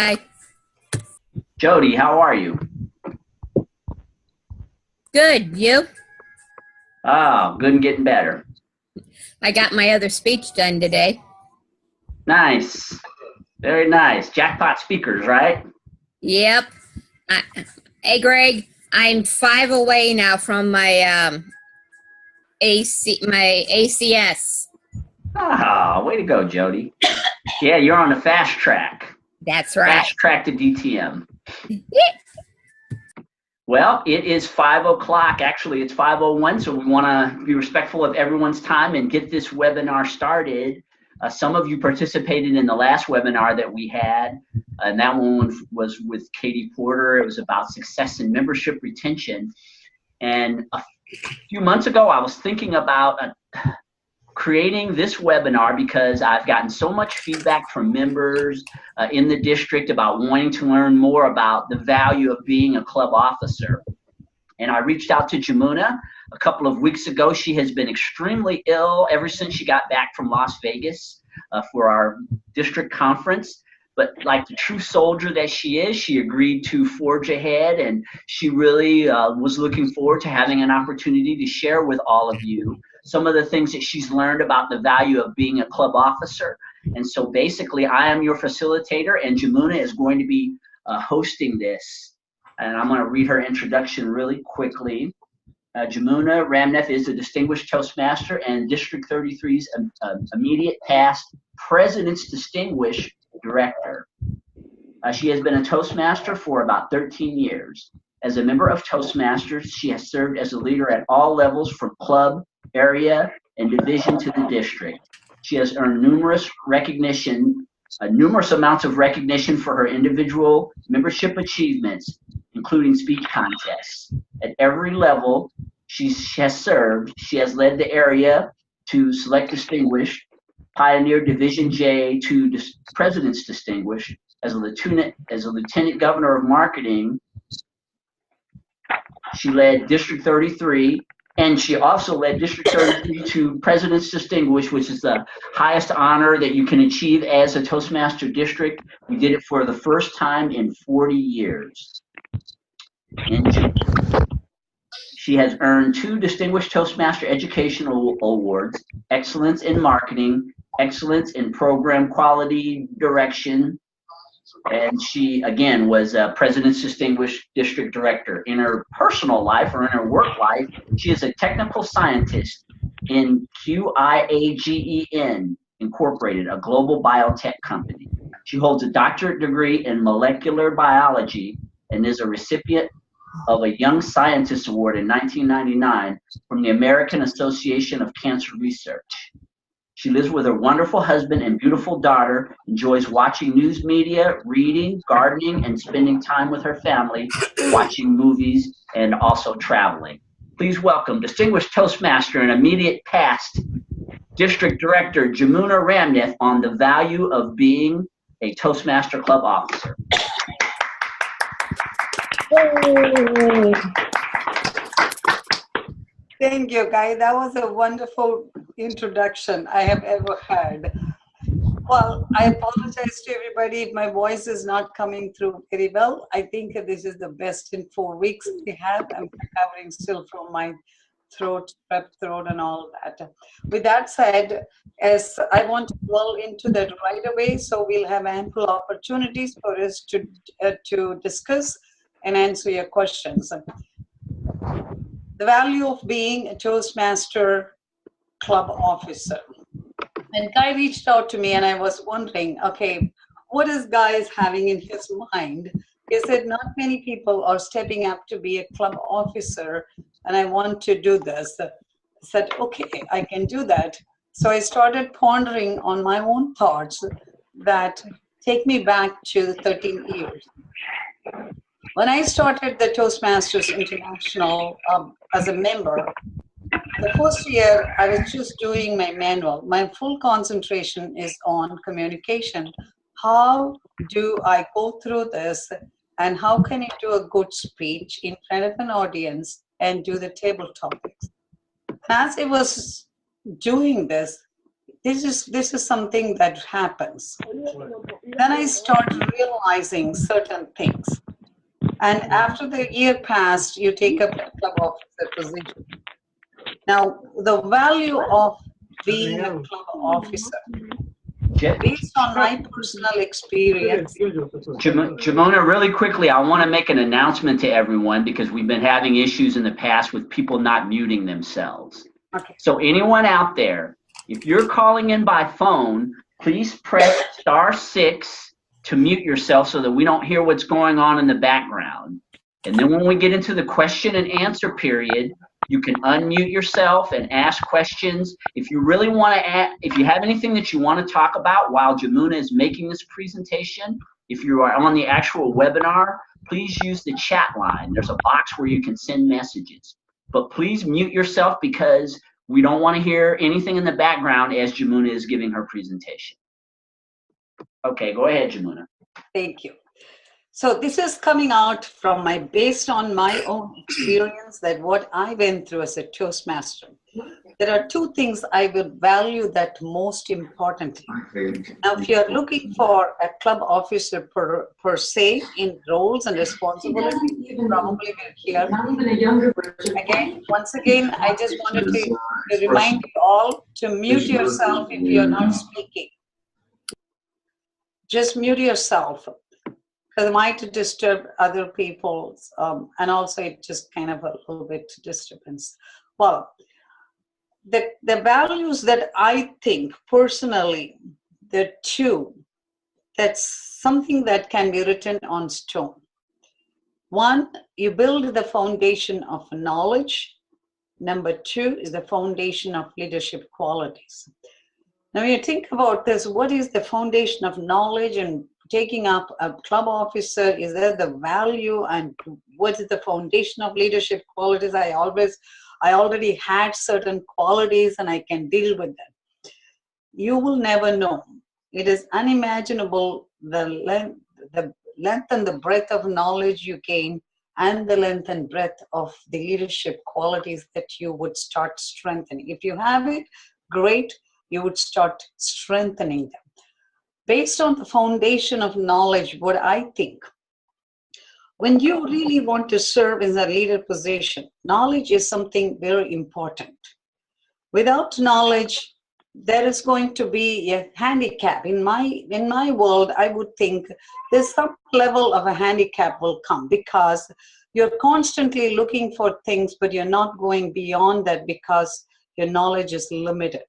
Hi. Jody, how are you? Good. You? Oh, good and getting better. I got my other speech done today. Nice. Very nice. Jackpot speakers, right? Yep. I, hey, Greg. I'm 5 away now from my ACS. Ah, way to go, Jody. Yeah, you're on the fast track. That's right. Fast track to DTM. Well, it is 5 o'clock. Actually, it's 5:01, so we want to be respectful of everyone's time and get this webinar started. Some of you participated in the last webinar that we had, and that one was with Katie Porter. It was about success in membership retention. And a few months ago, I was thinking about creating this webinar because I've gotten so much feedback from members in the district about wanting to learn more about the value of being a club officer. And I reached out to Jamuna a couple of weeks ago. She has been extremely ill ever since she got back from Las Vegas for our district conference. But like the true soldier that she is, she agreed to forge ahead, and she really was looking forward to having an opportunity to share with all of you some of the things that she's learned about the value of being a club officer. And so basically, I am your facilitator, and Jamuna is going to be hosting this. And I'm going to read her introduction really quickly. Jamuna Ramnath is a distinguished Toastmaster and District 33's immediate past President's Distinguished Director. She has been a Toastmaster for about 13 years. As a member of Toastmasters, she has served as a leader at all levels from club, area, and division to the district. She has earned numerous amounts of recognition for her individual membership achievements, including speech contests. At every level she has served, she has led the area to Select Distinguished, pioneered Division J to President's Distinguished. As a Lieutenant Governor of Marketing, she led District 33, and she also led District 33 to President's Distinguished, which is the highest honor that you can achieve as a Toastmaster district. We did it for the first time in 40 years. She has earned 2 Distinguished Toastmaster Educational Awards, Excellence in Marketing, Excellence in Program Quality Direction, and she, again, was President's Distinguished District Director. In her personal life, or in her work life, she is a technical scientist in QIAGEN Incorporated, a global biotech company. She holds a doctorate degree in molecular biology and is a recipient of a Young Scientist Award in 1999 from the American Association of Cancer Research. She lives with her wonderful husband and beautiful daughter, enjoys watching news media, reading, gardening, and spending time with her family, watching movies, and also traveling. Please welcome Distinguished Toastmaster and immediate past District Director Jamuna Ramnath on the value of being a Toastmaster Club officer. Thank you, Guy. That was a wonderful introduction I have ever heard. Well, I apologize to everybody if my voice is not coming through very well. I think this is the best in 4 weeks we have. I'm recovering still from my throat, prep throat, and all that. With that said, as I want to dwell into that right away, so we'll have ample opportunities for us to discuss and answer your questions. The value of being a Toastmaster club officer. And Guy reached out to me and I was wondering, okay, what is Guy having in his mind? He said, not many people are stepping up to be a club officer and I want to do this. I said, okay, I can do that. So I started pondering on my own thoughts that take me back to 13 years. When I started the Toastmasters International as a member, the first year I was just doing my manual. My full concentration is on communication. How do I go through this and how can I do a good speech in front of an audience and do the table topics? As I was doing this, this is something that happens. then I started realizing certain things. And after the year passed, you take up a club officer position. Now, the value of being a club officer, based on my personal experience. Jamuna, really quickly, I want to make an announcement to everyone because we've been having issues in the past with people not muting themselves. Okay. So anyone out there, if you're calling in by phone, please press *6 to mute yourself so that we don't hear what's going on in the background. And then when we get into the question and answer period, you can unmute yourself and ask questions. If you really want to if you have anything that you want to talk about while Jamuna is making this presentation, if you are on the actual webinar, please use the chat line. There's a box where you can send messages. But please mute yourself because we don't want to hear anything in the background as Jamuna is giving her presentation. Okay, go ahead, Jamuna. Thank you. So this is coming out from based on my own experience, that what I went through as a Toastmaster. There are two things I would value that most importantly. Now, if you're looking for a club officer per se in roles and responsibilities, you probably will hear. Again, once again, I just wanted to remind you all to mute yourself if you're not speaking. Just mute yourself. Because it might disturb other people's, and also it just kind of a little bit disturbance. Well, the values that I think personally, the two, that's something that can be written on stone. One, you build the foundation of knowledge. Number two is the foundation of leadership qualities. Now, when you think about this, what is the foundation of knowledge and taking up a club officer? Is there the value, and what is the foundation of leadership qualities? I already had certain qualities and I can deal with them. You will never know. It is unimaginable the length and the breadth of knowledge you gain, and the length and breadth of the leadership qualities that you would start strengthening. If you have it, great. You would start strengthening them. Based on the foundation of knowledge, what I think, when you really want to serve in a leader position, knowledge is something very important. Without knowledge, there is going to be a handicap. In my world, I would think there's some level of a handicap will come because you're constantly looking for things, but you're not going beyond that because your knowledge is limited.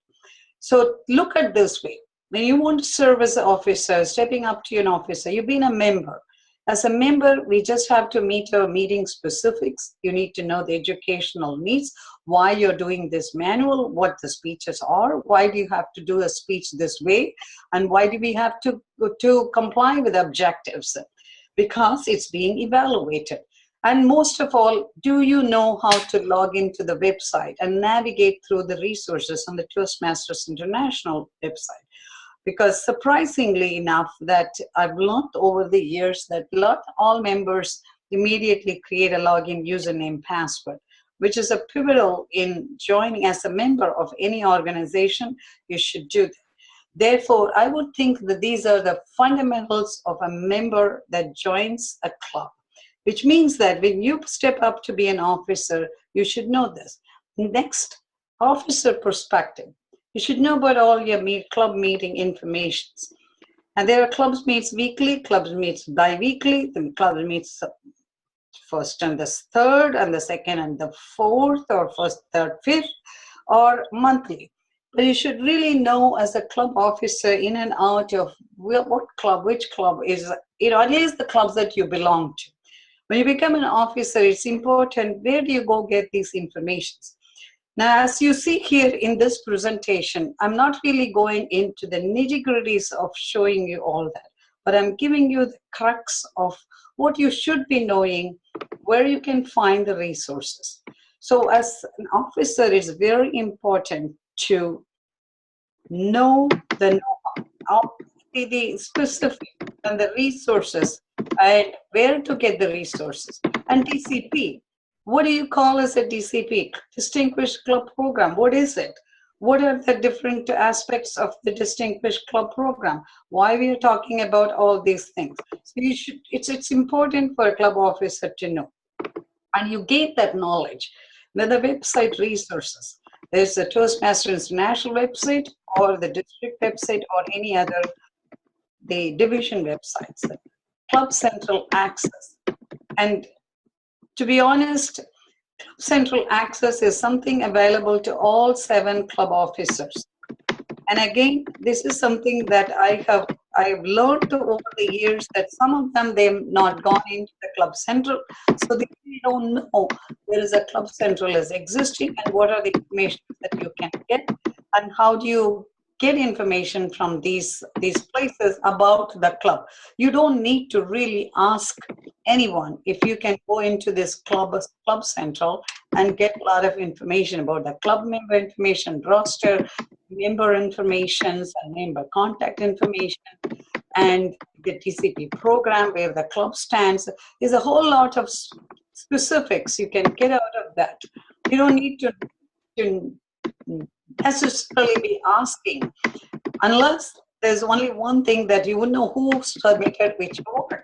So look at this way. When you want to serve as an officer, stepping up to an officer, you've been a member. As a member, we just have to meet our meeting specifics. You need to know the educational needs, why you're doing this manual, what the speeches are, why do you have to do a speech this way, and why do we have to comply with objectives? Because it's being evaluated. And most of all, do you know how to log into the website and navigate through the resources on the Toastmasters International website? Because surprisingly enough, that I've learned over the years that not all members immediately create a login username password, which is a pivotal in joining as a member of any organization. You should do that. Therefore, I would think that these are the fundamentals of a member that joins a club, which means that when you step up to be an officer, you should know this. Next, officer perspective. You should know about all your club meeting informations. And there are clubs meets weekly, clubs meets bi-weekly, the club meets first and the third, and the second and the fourth, or first, third, fifth, or monthly. But you should really know as a club officer in and out of what club, which club is, at least the clubs that you belong to. When you become an officer, it's important, where do you go get these informations? Now, as you see here in this presentation, I'm not really going into the nitty-gritties of showing you all that, but I'm giving you the crux of what you should be knowing, where you can find the resources. So as an officer, it's very important to know the specific and the resources and where to get the resources. And DCP, what do you call as a DCP? Distinguished Club Program, what is it? what are the different aspects of the Distinguished Club program, why we are talking about all these things. So it's important for a club officer to know. And you gain that knowledge with the website resources. There's the Toastmasters International website or the district website or any other, the division websites, Club Central Access. And to be honest, Club Central Access is something available to all 7 club officers. And again, this is something that I've learned over the years, that some of them, they've not gone into the Club Central, so they don't know there is a Club Central is existing and what are the information that you can get and how do you get information from these places about the club. You don't need to really ask anyone. If you can go into this Club Central and get a lot of information about the club member information, roster, member information, and member contact information, and the TCP program where the club stands. There's a whole lot of specifics you can get out of that. You don't need to necessarily be asking, unless there's only one thing that you would know who submitted which award.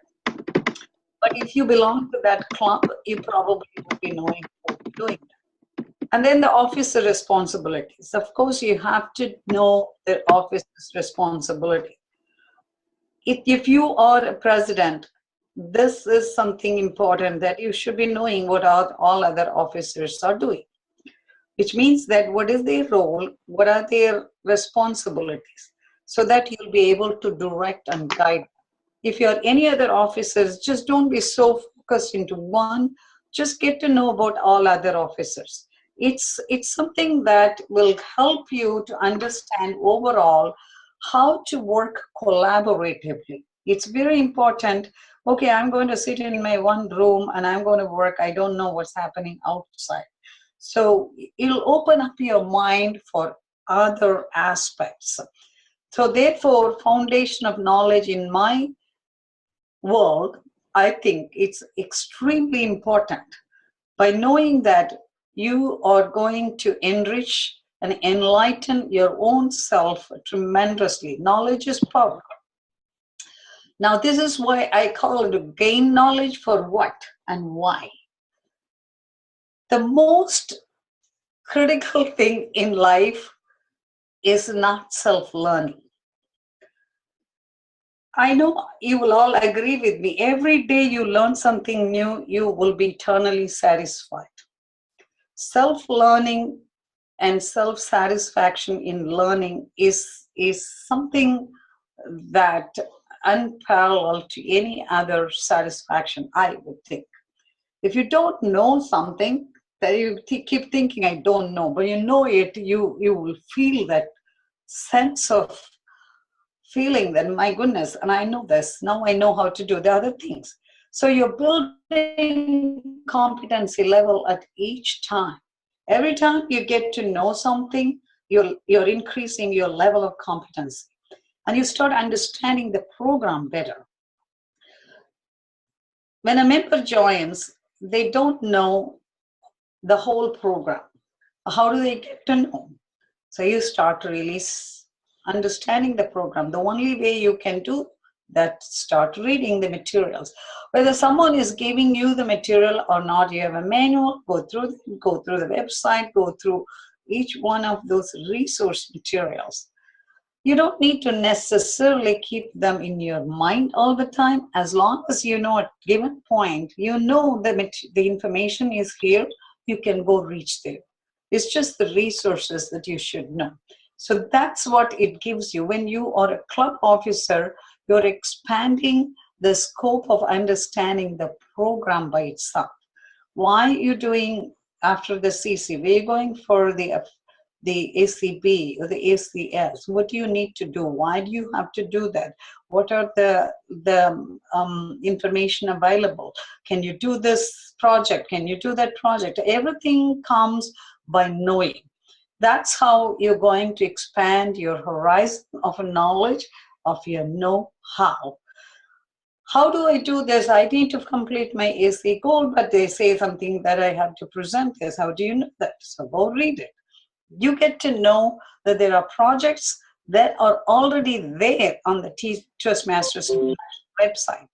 But if you belong to that club, you probably would be knowing who's doing that. And then the officer responsibilities. Of course, you have to know the officer's responsibility. If you are a president, this is something important that you should be knowing what all other officers are doing, which means that what is their role, what are their responsibilities, so that you'll be able to direct and guide. If you're any other officers, just don't be so focused into one, just get to know about all other officers. It's something that will help you to understand overall how to work collaboratively. It's very important. Okay, I'm going to sit in my one room and I'm going to work. I don't know what's happening outside. So it'll open up your mind for other aspects. So therefore, foundation of knowledge in my world, I think it's extremely important. By knowing that you are going to enrich and enlighten your own self tremendously. Knowledge is power. Now, this is why I call it to gain knowledge for what and why. The most critical thing in life is not self-learning. I know you will all agree with me. Every day you learn something new, you will be eternally satisfied. Self-learning and self-satisfaction in learning is something that unparalleled to any other satisfaction, I would think. If you don't know something, that you keep thinking, I don't know, but you know it, you will feel that sense of feeling that, my goodness, and I know this, now I know how to do the other things. So you're building competency level at each time. Every time you get to know something, you're increasing your level of competency. And you start understanding the program better. When a member joins, they don't know the whole program. How do they get to know? So you start really understanding the program. The only way you can do that, start reading the materials. Whether someone is giving you the material or not, you have a manual, go through the website, go through each one of those resource materials. You don't need to necessarily keep them in your mind all the time. As long as you know at a given point, you know the information is here, you can go reach there. It's just the resources that you should know. So that's what it gives you. When you are a club officer, you're expanding the scope of understanding the program by itself. Why are you doing after the CC? Where are you going for the ACB or the ACS? What do you need to do? Why do you have to do that? What are the information available? Can you do this project? Can you do that project? Everything comes by knowing. That's how you're going to expand your horizon of knowledge, of your know-how. How do I do this? I need to complete my AC goal, but they say something that I have to present this. How do you know that? So go read it. You get to know that there are projects that are already there on the Toastmasters website.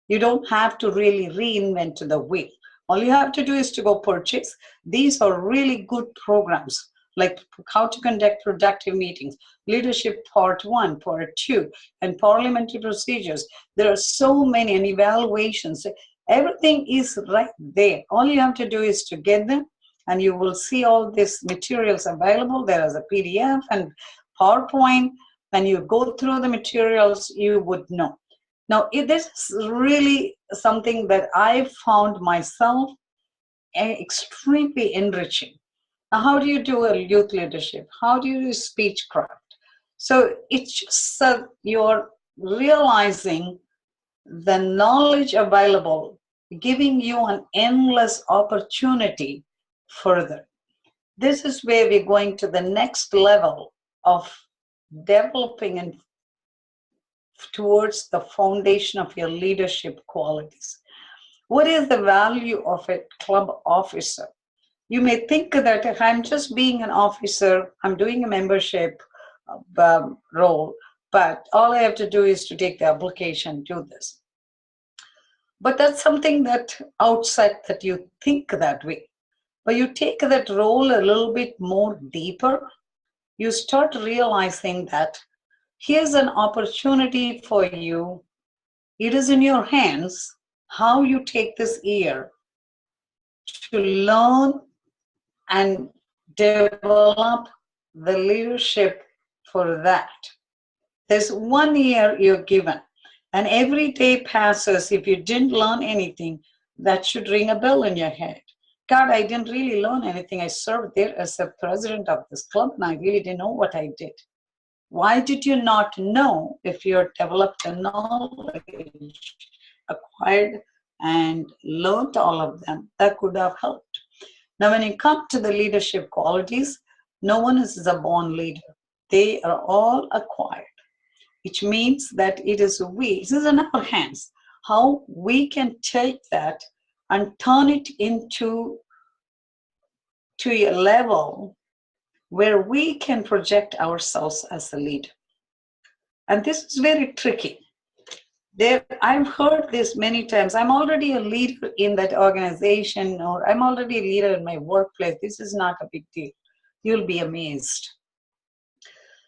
You don't have to really reinvent the wheel. All you have to do is to go purchase. These are really good programs, like how to conduct productive meetings, leadership part 1, part 2, and parliamentary procedures. There are so many, and evaluations. Everything is right there. All you have to do is to get them, and you will see all these materials available. There is a PDF and PowerPoint. When you go through the materials, you would know. Now, this is really something that I found myself extremely enriching. Now, how do you do a youth leadership? How do you do speechcraft? So it's just you're realizing the knowledge available, giving you an endless opportunity further. This is where we're going to the next level of developing and towards the foundation of your leadership qualities. What is the value of a club officer? You may think that if I'm just being an officer, I'm doing a membership role, but all I have to do is to take the application, do this. But that's something that outside that you think that way. But you take that role a little bit more deeper, you start realizing that here's an opportunity for you. It is in your hands how you take this year to learn and develop the leadership for that. There's 1 year you're given, and every day passes. If you didn't learn anything, that should ring a bell in your head. God, I didn't really learn anything. I served there as a president of this club, and I really didn't know what I did. Why did you not know if you developed the knowledge, acquired and learned all of them? That could have helped. Now, when you come to the leadership qualities, no one is a born leader. They are all acquired, which means that it is this is in our hands, how we can take that and turn it into a level where we can project ourselves as a leader. And this is very tricky. I've heard this many times. I'm already a leader in that organization, or I'm already a leader in my workplace. This is not a big deal. You'll be amazed.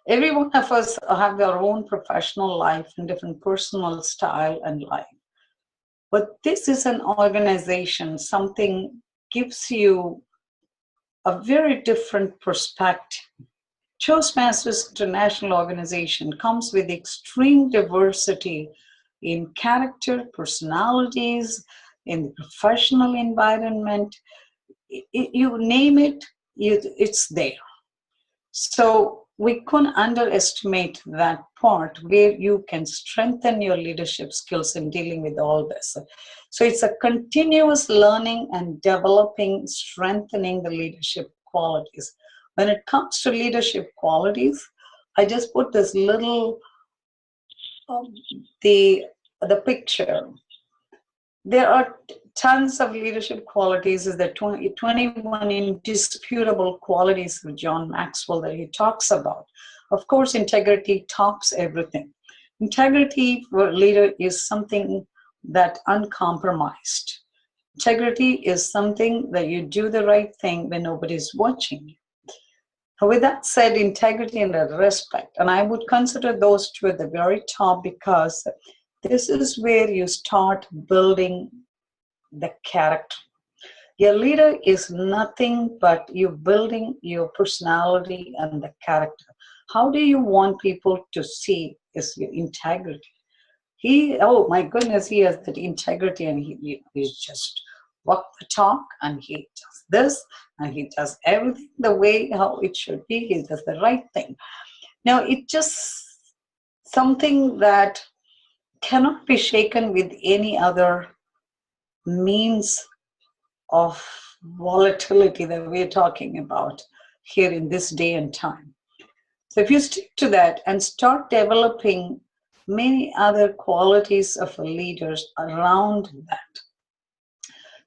Every one of us have their own professional life and different personal style and life. But this is an organization, something gives you a very different perspective. Toastmasters International Organization comes with extreme diversity in character, personalities, in the professional environment. You name it, it's there. So we couldn't underestimate that part where you can strengthen your leadership skills in dealing with all this. So it's a continuous learning and developing, strengthening the leadership qualities. When it comes to leadership qualities, I just put this little, the picture. There are tons of leadership qualities. Is the 21 indisputable qualities of John Maxwell that he talks about. Of course, integrity tops everything. Integrity for a leader is something that uncompromised. Integrity is something that you do the right thing when nobody's watching you. With that said, integrity and respect, and I would consider those two at the very top, because this is where you start building the character. Your leader is nothing but you building your personality and the character. How do you want people to see is your integrity? Oh my goodness, he has that integrity, and he's just walk the talk, and he does this, and he does everything the way how it should be. He does the right thing. Now, it's just something that cannot be shaken with any other means of volatility that we're talking about here in this day and time. So if you stick to that and start developing many other qualities of leaders around that,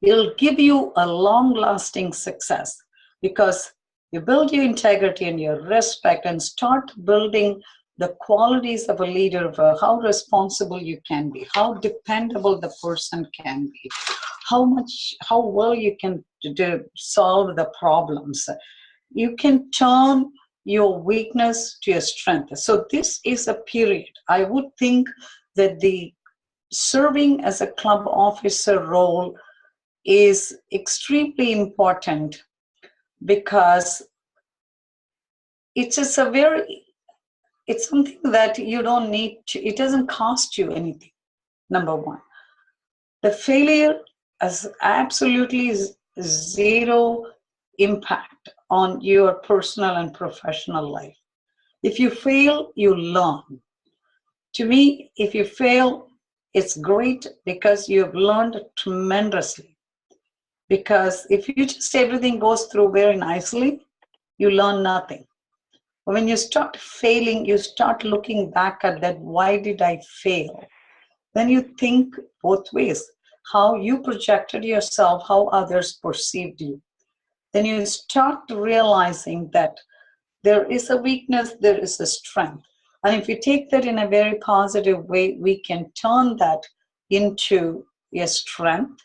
it'll give you a long-lasting success, because You build your integrity and your respect and start building the qualities of a leader, of how responsible you can be, how dependable the person can be, how well you can solve the problems. You can turn your weakness to your strength. So this is a period. I would think that the serving as a club officer role is extremely important because it's just it's something that you don't need to, it doesn't cost you anything, number one. The failure has absolutely zero impact on your personal and professional life. If you fail, you learn. To me, if you fail, it's great because you've learned tremendously. Because if you just everything goes through very nicely, you learn nothing. When you start failing, you start looking back at that, why did I fail? Then you think both ways, how you projected yourself, how others perceived you. Then you start realizing that there is a weakness, there is a strength. And if you take that in a very positive way, we can turn that into a strength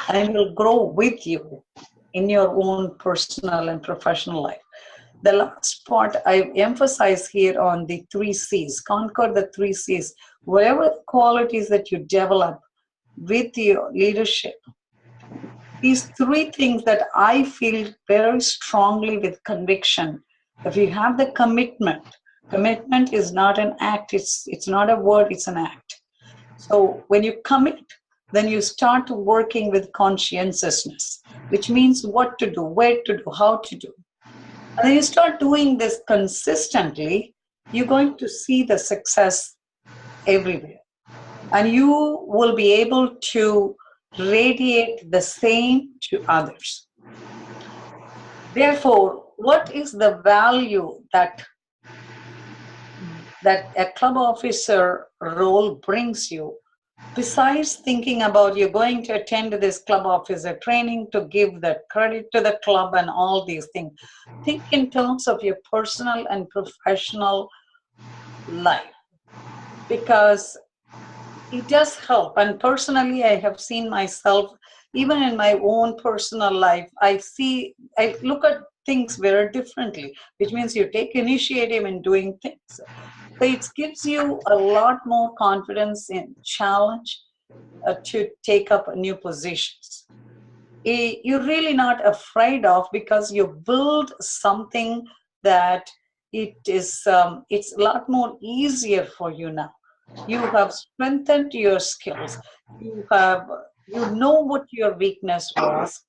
and it will grow with you in your own personal and professional life. The last part I emphasize here on the 3 C's, conquer the 3 C's, whatever the qualities that you develop with your leadership. These 3 things that I feel very strongly with conviction. If you have the commitment is not an act, it's not a word, it's an act. So when you commit, then you start working with conscientiousness, which means what to do, where to do, how to do. And then you start doing this consistently, you're going to see the success everywhere. And you will be able to radiate the same to others. Therefore, what is the value that a club officer role brings you? Besides thinking about you're going to attend this club officer training to give the credit to the club and all these things, think in terms of your personal and professional life, because it does help. And personally, I have seen myself, even in my own personal life, I look at things very differently, which means you take initiative in doing things. So it gives you a lot more confidence in challenge to take up new positions. You're really not afraid of, because you build something that it's a lot more easier for you now. You have strengthened your skills. You know what your weakness was.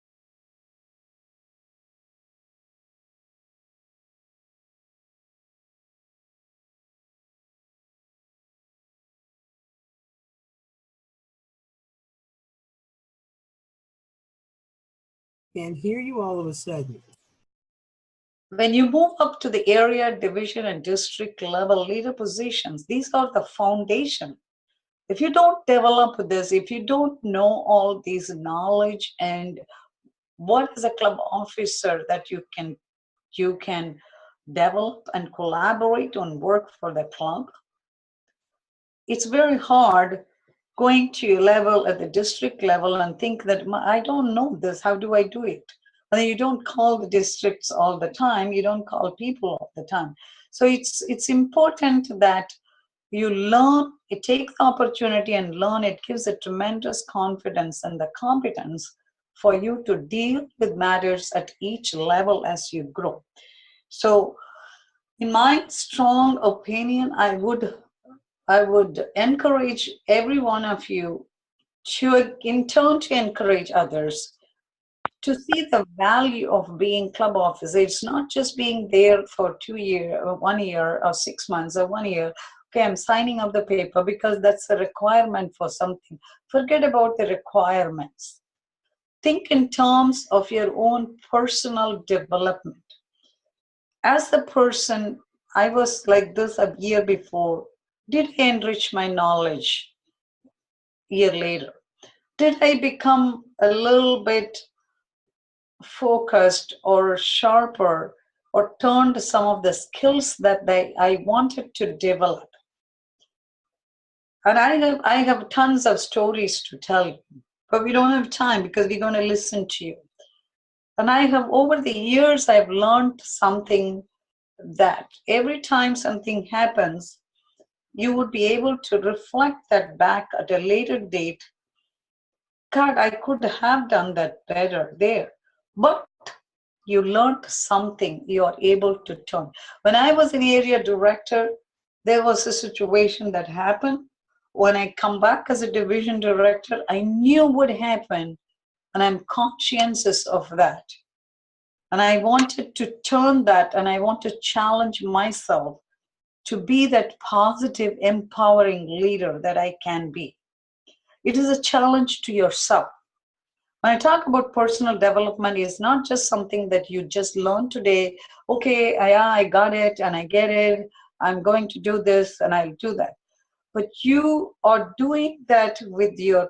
Can't hear you all of a sudden. When you move up to the area, division, and district level leader positions, these are the foundation. If you don't develop this, if you don't know all these knowledge and what is a club officer that you can develop and collaborate and work for the club, it's very hard going to level at the district level and think that I don't know this, how do I do it? And then you don't call the districts all the time, you don't call people all the time. So it's important that you learn, you take the opportunity and learn. It gives a tremendous confidence and the competence for you to deal with matters at each level as you grow. So in my strong opinion, I would encourage every one of you to, in turn, to encourage others to see the value of being club officer. It's not just being there for 2 years or 1 year or 6 months or 1 year. Okay, I'm signing up the paper because that's a requirement for something. Forget about the requirements. Think in terms of your own personal development. As a person, I was like this a year before. Did I enrich my knowledge a year later? Did I become a little bit focused or sharper or turned some of the skills that I wanted to develop. And I have tons of stories to tell you, but we don't have time because we're going to listen to you. And I have, over the years, I've learned something that every time something happens, you would be able to reflect that back at a later date. God, I could have done that better there. But you learned something you are able to turn. When I was an area director, there was a situation that happened. When I come back as a division director, I knew what happened, and I'm conscientious of that. And I wanted to turn that, and I want to challenge myself to be that positive, empowering leader that I can be. It is a challenge to yourself. When I talk about personal development, it's not just something that you just learn today. Okay, I got it and I get it. I'm going to do this and I'll do that. But you are doing that with your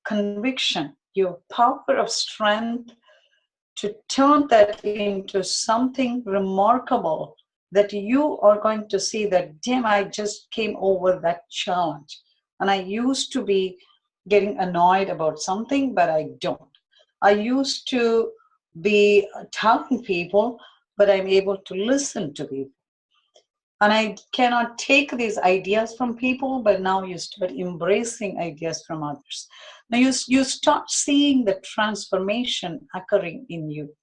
conviction, your power of strength to turn that into something remarkable that you are going to see that, damn, I just came over that challenge. And I used to be getting annoyed about something, but I don't. I used to be telling people, but I'm able to listen to people. And I cannot take these ideas from people, but now you start embracing ideas from others. Now you start seeing the transformation occurring in you.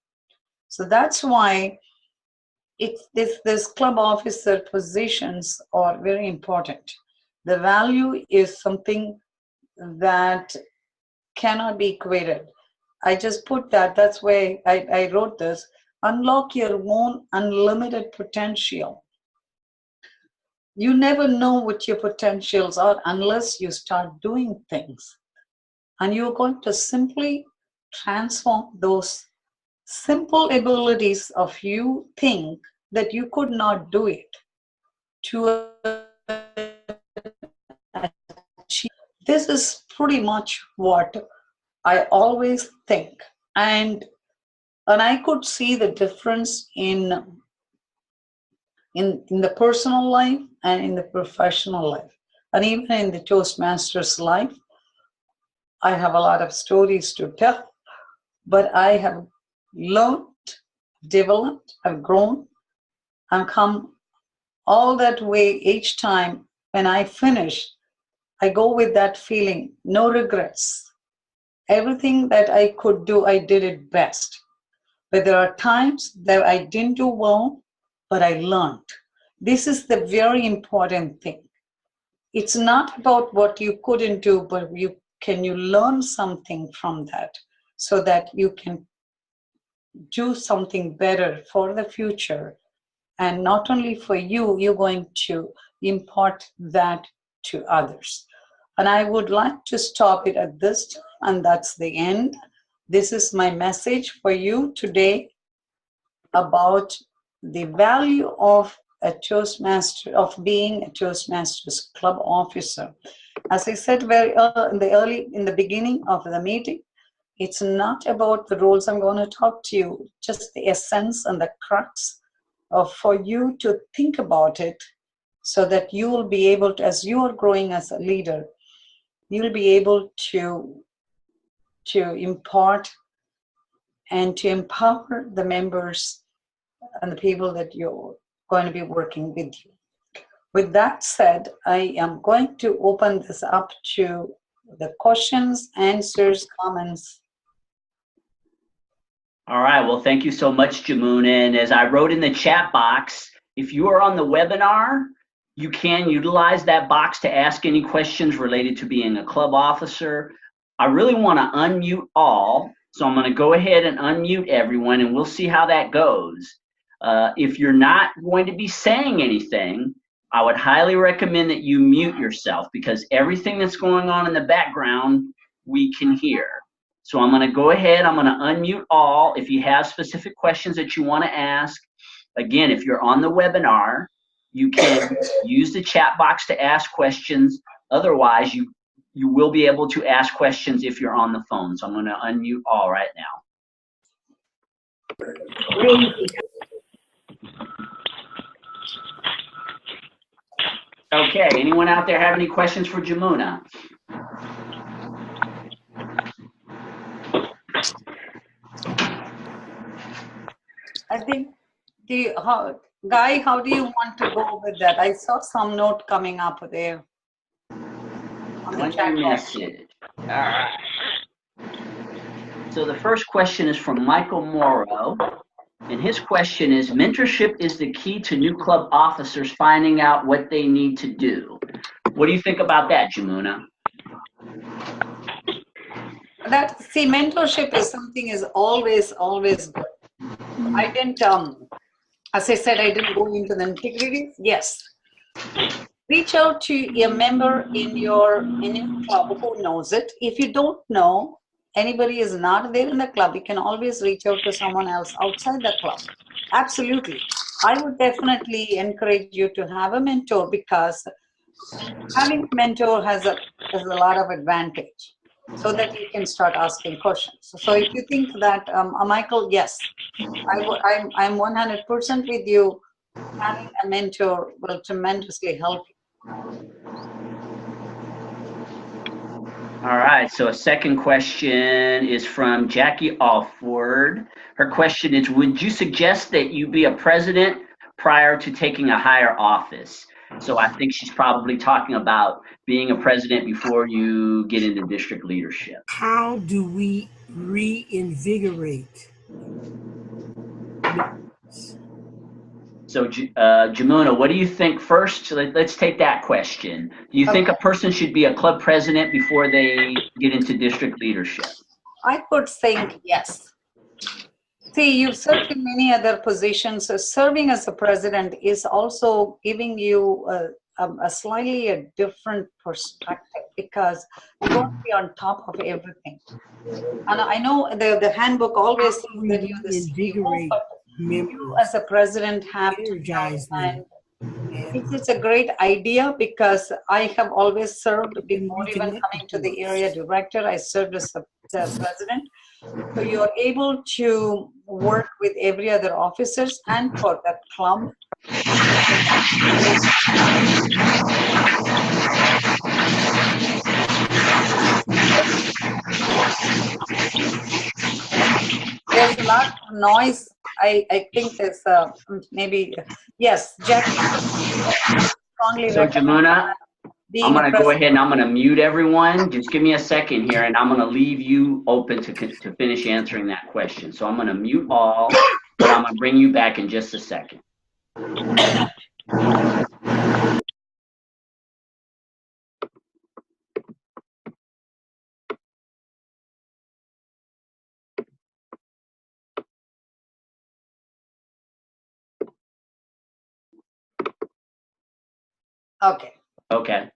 So that's why this club officer positions are very important. The value is something that cannot be equated. I just put that, that's why I wrote this. Unlock your own unlimited potential. You never know what your potentials are unless you start doing things. And you're going to simply transform those simple abilities of you think that you could not do it to achieve. This is pretty much what I always think. And I could see the difference in the personal life and in the professional life. And even in the Toastmasters life, I have a lot of stories to tell, but I have learned, developed, I've grown, and come all that way each time. When I finish, I go with that feeling, no regrets. Everything that I could do, I did it best. But there are times that I didn't do well, but I learned. This is the very important thing. It's not about what you couldn't do, but can you learn something from that so that you can do something better for the future. And not only for you, you're going to impart that to others. And I would like to stop it at this time, and that's the end. This is my message for you today about the value of a Toastmaster, of being a Toastmasters club officer. As I said very in the beginning of the meeting, it's not about the roles I'm going to talk to you, just the essence and the crux of for you to think about it so that you will be able to, as you are growing as a leader, you'll be able to impart and to empower the members and the people that you're going to be working with you. With that said, I am going to open this up to the questions, answers, comments. All right, well, thank you so much, Jamuna. And as I wrote in the chat box, if you are on the webinar, you can utilize that box to ask any questions related to being a club officer. I really want to unmute all, so I'm going to go ahead and unmute everyone, and we'll see how that goes. If you're not going to be saying anything, I would highly recommend that you mute yourself, because everything that's going on in the background, we can hear. So I'm going to go ahead, I'm going to unmute all. If you have specific questions that you want to ask, again, if you're on the webinar, you can use the chat box to ask questions. Otherwise, you will be able to ask questions if you're on the phone. So I'm going to unmute all right now. Okay, anyone out there have any questions for Jamuna? I think Guy, how do you want to go with that? I saw some note coming up there. On the One chat new box. message. All right. So the first question is from Michael Morrow. And his question is, mentorship is the key to new club officers finding out what they need to do. What do you think about that, Jamuna? See, mentorship is something is always good. I didn't, as I said, I didn't go into the nitty-gritty. Yes. Reach out to a member in your club who knows it. If you don't know, anybody is not there in the club, you can always reach out to someone else outside the club. Absolutely. I would definitely encourage you to have a mentor, because having a mentor has a lot of advantage, so that you can start asking questions. So if you think that, Michael, yes, I'm 100% with you. Having a mentor will tremendously help you. All right, so a second question is from Jackie Alford. Her question is, would you suggest that you be a president prior to taking a higher office? So I think she's probably talking about being a president before you get into district leadership. How do we reinvigorate? So Jamuna, what do you think first? Let's take that question. Do you think a person should be a club president before they get into district leadership? I would think yes. See, you've served in many other positions. So serving as a president is also giving you a slightly different perspective, because you won't be on top of everything. And I know the handbook always says that you're the CEO, but you as a president have to energize them. It's a great idea, because I have always served before even coming to the area director. I served as the president. So you're able to work with every other officers and for the club. There's a lot of noise. I think there's maybe, yes, Jackie. So Jamuna, I'm going to go ahead and I'm going to mute everyone. Just give me a second here, and I'm going to leave you open to finish answering that question. So I'm going to mute all, but I'm going to bring you back in just a second. Okay. Okay.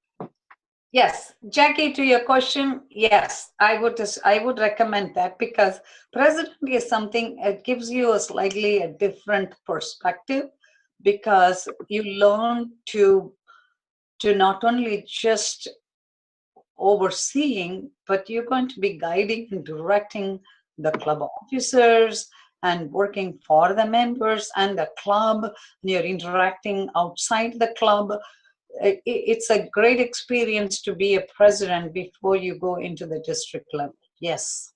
Yes, Jackie, to your question, yes, I would recommend that, because president is something that gives you a slightly different perspective, because you learn to not only just overseeing, but you're going to be guiding and directing the club officers and working for the members and the club, and you're interacting outside the club. It's a great experience to be a president before you go into the district level. Yes.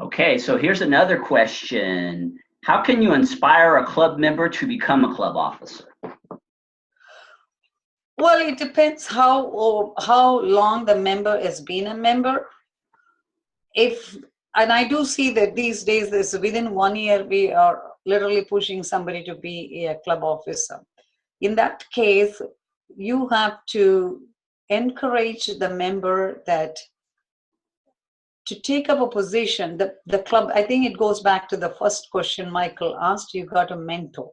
Okay, so here's another question. How can you inspire a club member to become a club officer? Well, it depends how long the member has been a member. And I do see that these days, within 1 year, we are literally pushing somebody to be a club officer. In that case, you have to encourage the member that to take up a position, the club, I think it goes back to the first question Michael asked, you got a mentor.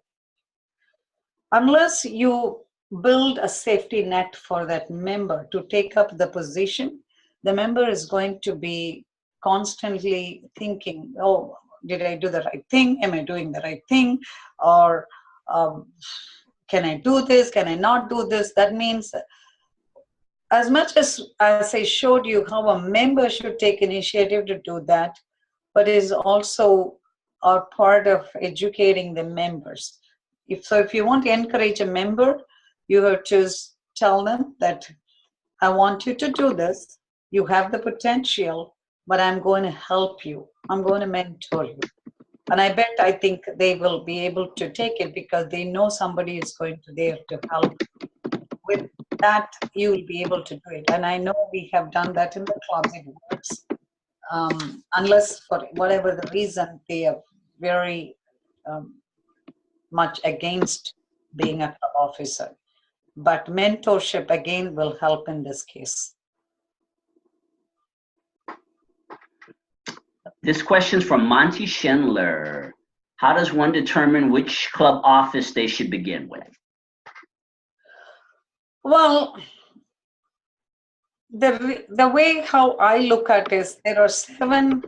Unless you build a safety net for that member to take up the position, the member is going to be constantly thinking, oh, did I do the right thing? Am I doing the right thing? Or can I do this? Can I not do this? That means as much as I showed you how a member should take initiative to do that, but is also a part of educating the members. If you want to encourage a member, You have to tell them that I want you to do this. You have the potential, but I'm going to help you. I'm going to mentor you. And I think they will be able to take it because they know somebody is going to there to help. With that, you will be able to do it. And I know we have done that in the clubs. It works. Unless for whatever the reason, they are very much against being a club officer. But mentorship, again, will help in this case. This question's from Monty Schindler. How does one determine which club office they should begin with? Well, the way how I look at it is there are 7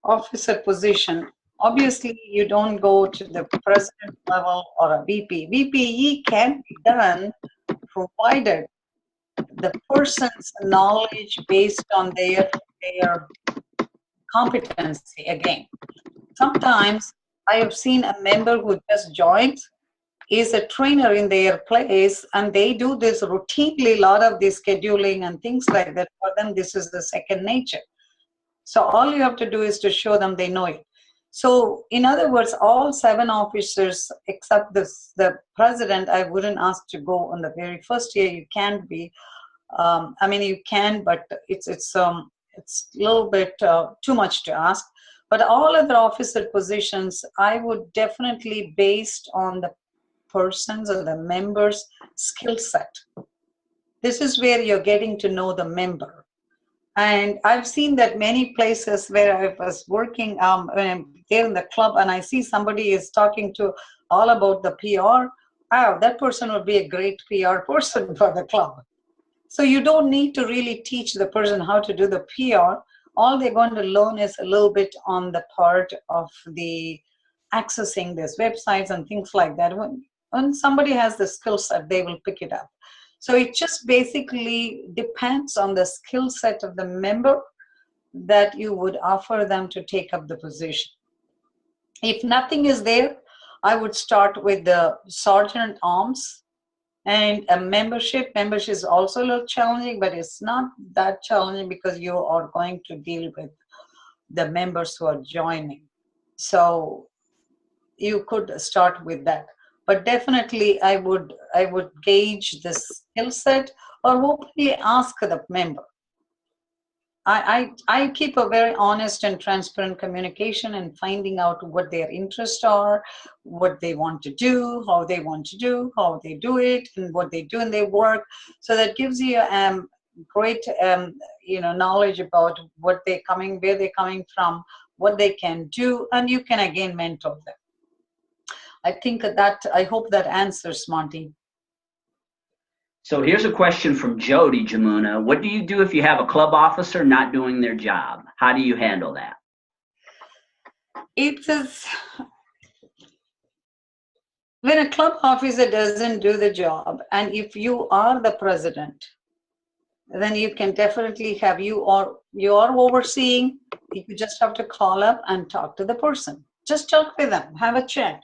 officer positions. Obviously, you don't go to the president level or a VP. VPE can be done provided the person's knowledge based on their competency. Again, sometimes I have seen a member who just joined, is a trainer in their place, and they do this routinely, a lot of this scheduling and things like that. For them, this is the second nature. So all you have to do is to show them they know it. So in other words, all 7 officers except the president, I wouldn't ask to go on the very first year. You can't be. I mean, you can, but it's a little bit too much to ask. But all other officer positions, I would definitely, based on the person's or the member's skill set. This is where you're getting to know the member. And I've seen that many places where I was working when I'm there in the club and I see somebody is talking to all about the PR. Wow, that person would be a great PR person for the club. So you don't need to really teach the person how to do the PR. All they're going to learn is a little bit on the part of the accessing these websites and things like that. When somebody has the skill set, they will pick it up. So it just basically depends on the skill set of the member that you would offer them to take up the position. If nothing is there, I would start with the sergeant at arms and a membership. Membership is also a little challenging, but it's not that challenging because you are going to deal with the members who are joining. So you could start with that. But definitely I would gauge the skill set or hopefully ask the member. I keep a very honest and transparent communication and finding out what their interests are, what they want to do, how they want to do, how they do it, and what they do in their work. So that gives you great knowledge about what they're coming, where they're coming from, what they can do, and you can again mentor them. I hope that answers, Monty. So here's a question from Jody, Jamuna. What do you do if you have a club officer not doing their job? How do you handle that? It is when a club officer doesn't do the job, and if you are the president, then you can definitely have you are overseeing. You just have to call up and talk to the person. Just talk with them, have a chat.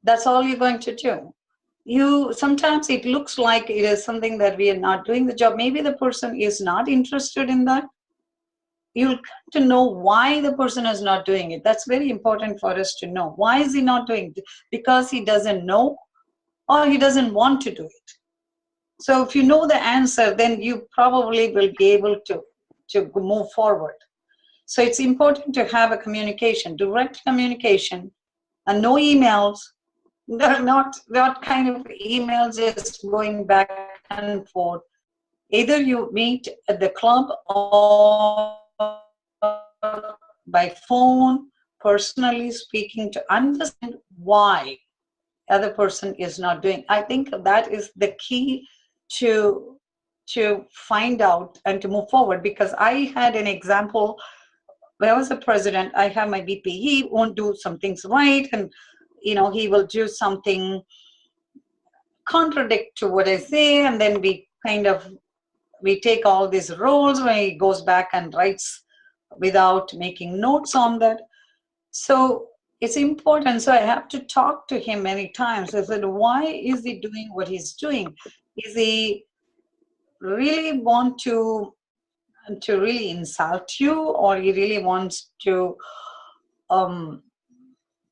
That's all you're going to do. Sometimes it looks like it is something that we are not doing the job. Maybe the person is not interested in that. You'll come to know why the person is not doing it. That's very important for us to know. Why is he not doing it? Because he doesn't know or he doesn't want to do it. So if you know the answer, then you probably will be able to move forward. So it's important to have a communication, direct communication, and no emails. Not kind of emails just going back and forth. Either you meet at the club or by phone, personally speaking, to understand why other person is not doing. I think that is the key to find out and to move forward. Because I had an example when I was a president. I have my VP. He won't do some things right, and he will do something contradict to what I say, and then we take all these roles when he goes back and writes without making notes on that. So it's important. So I have to talk to him many times. I said, why is he doing what he's doing? Is he really want to really insult you, or he really wants to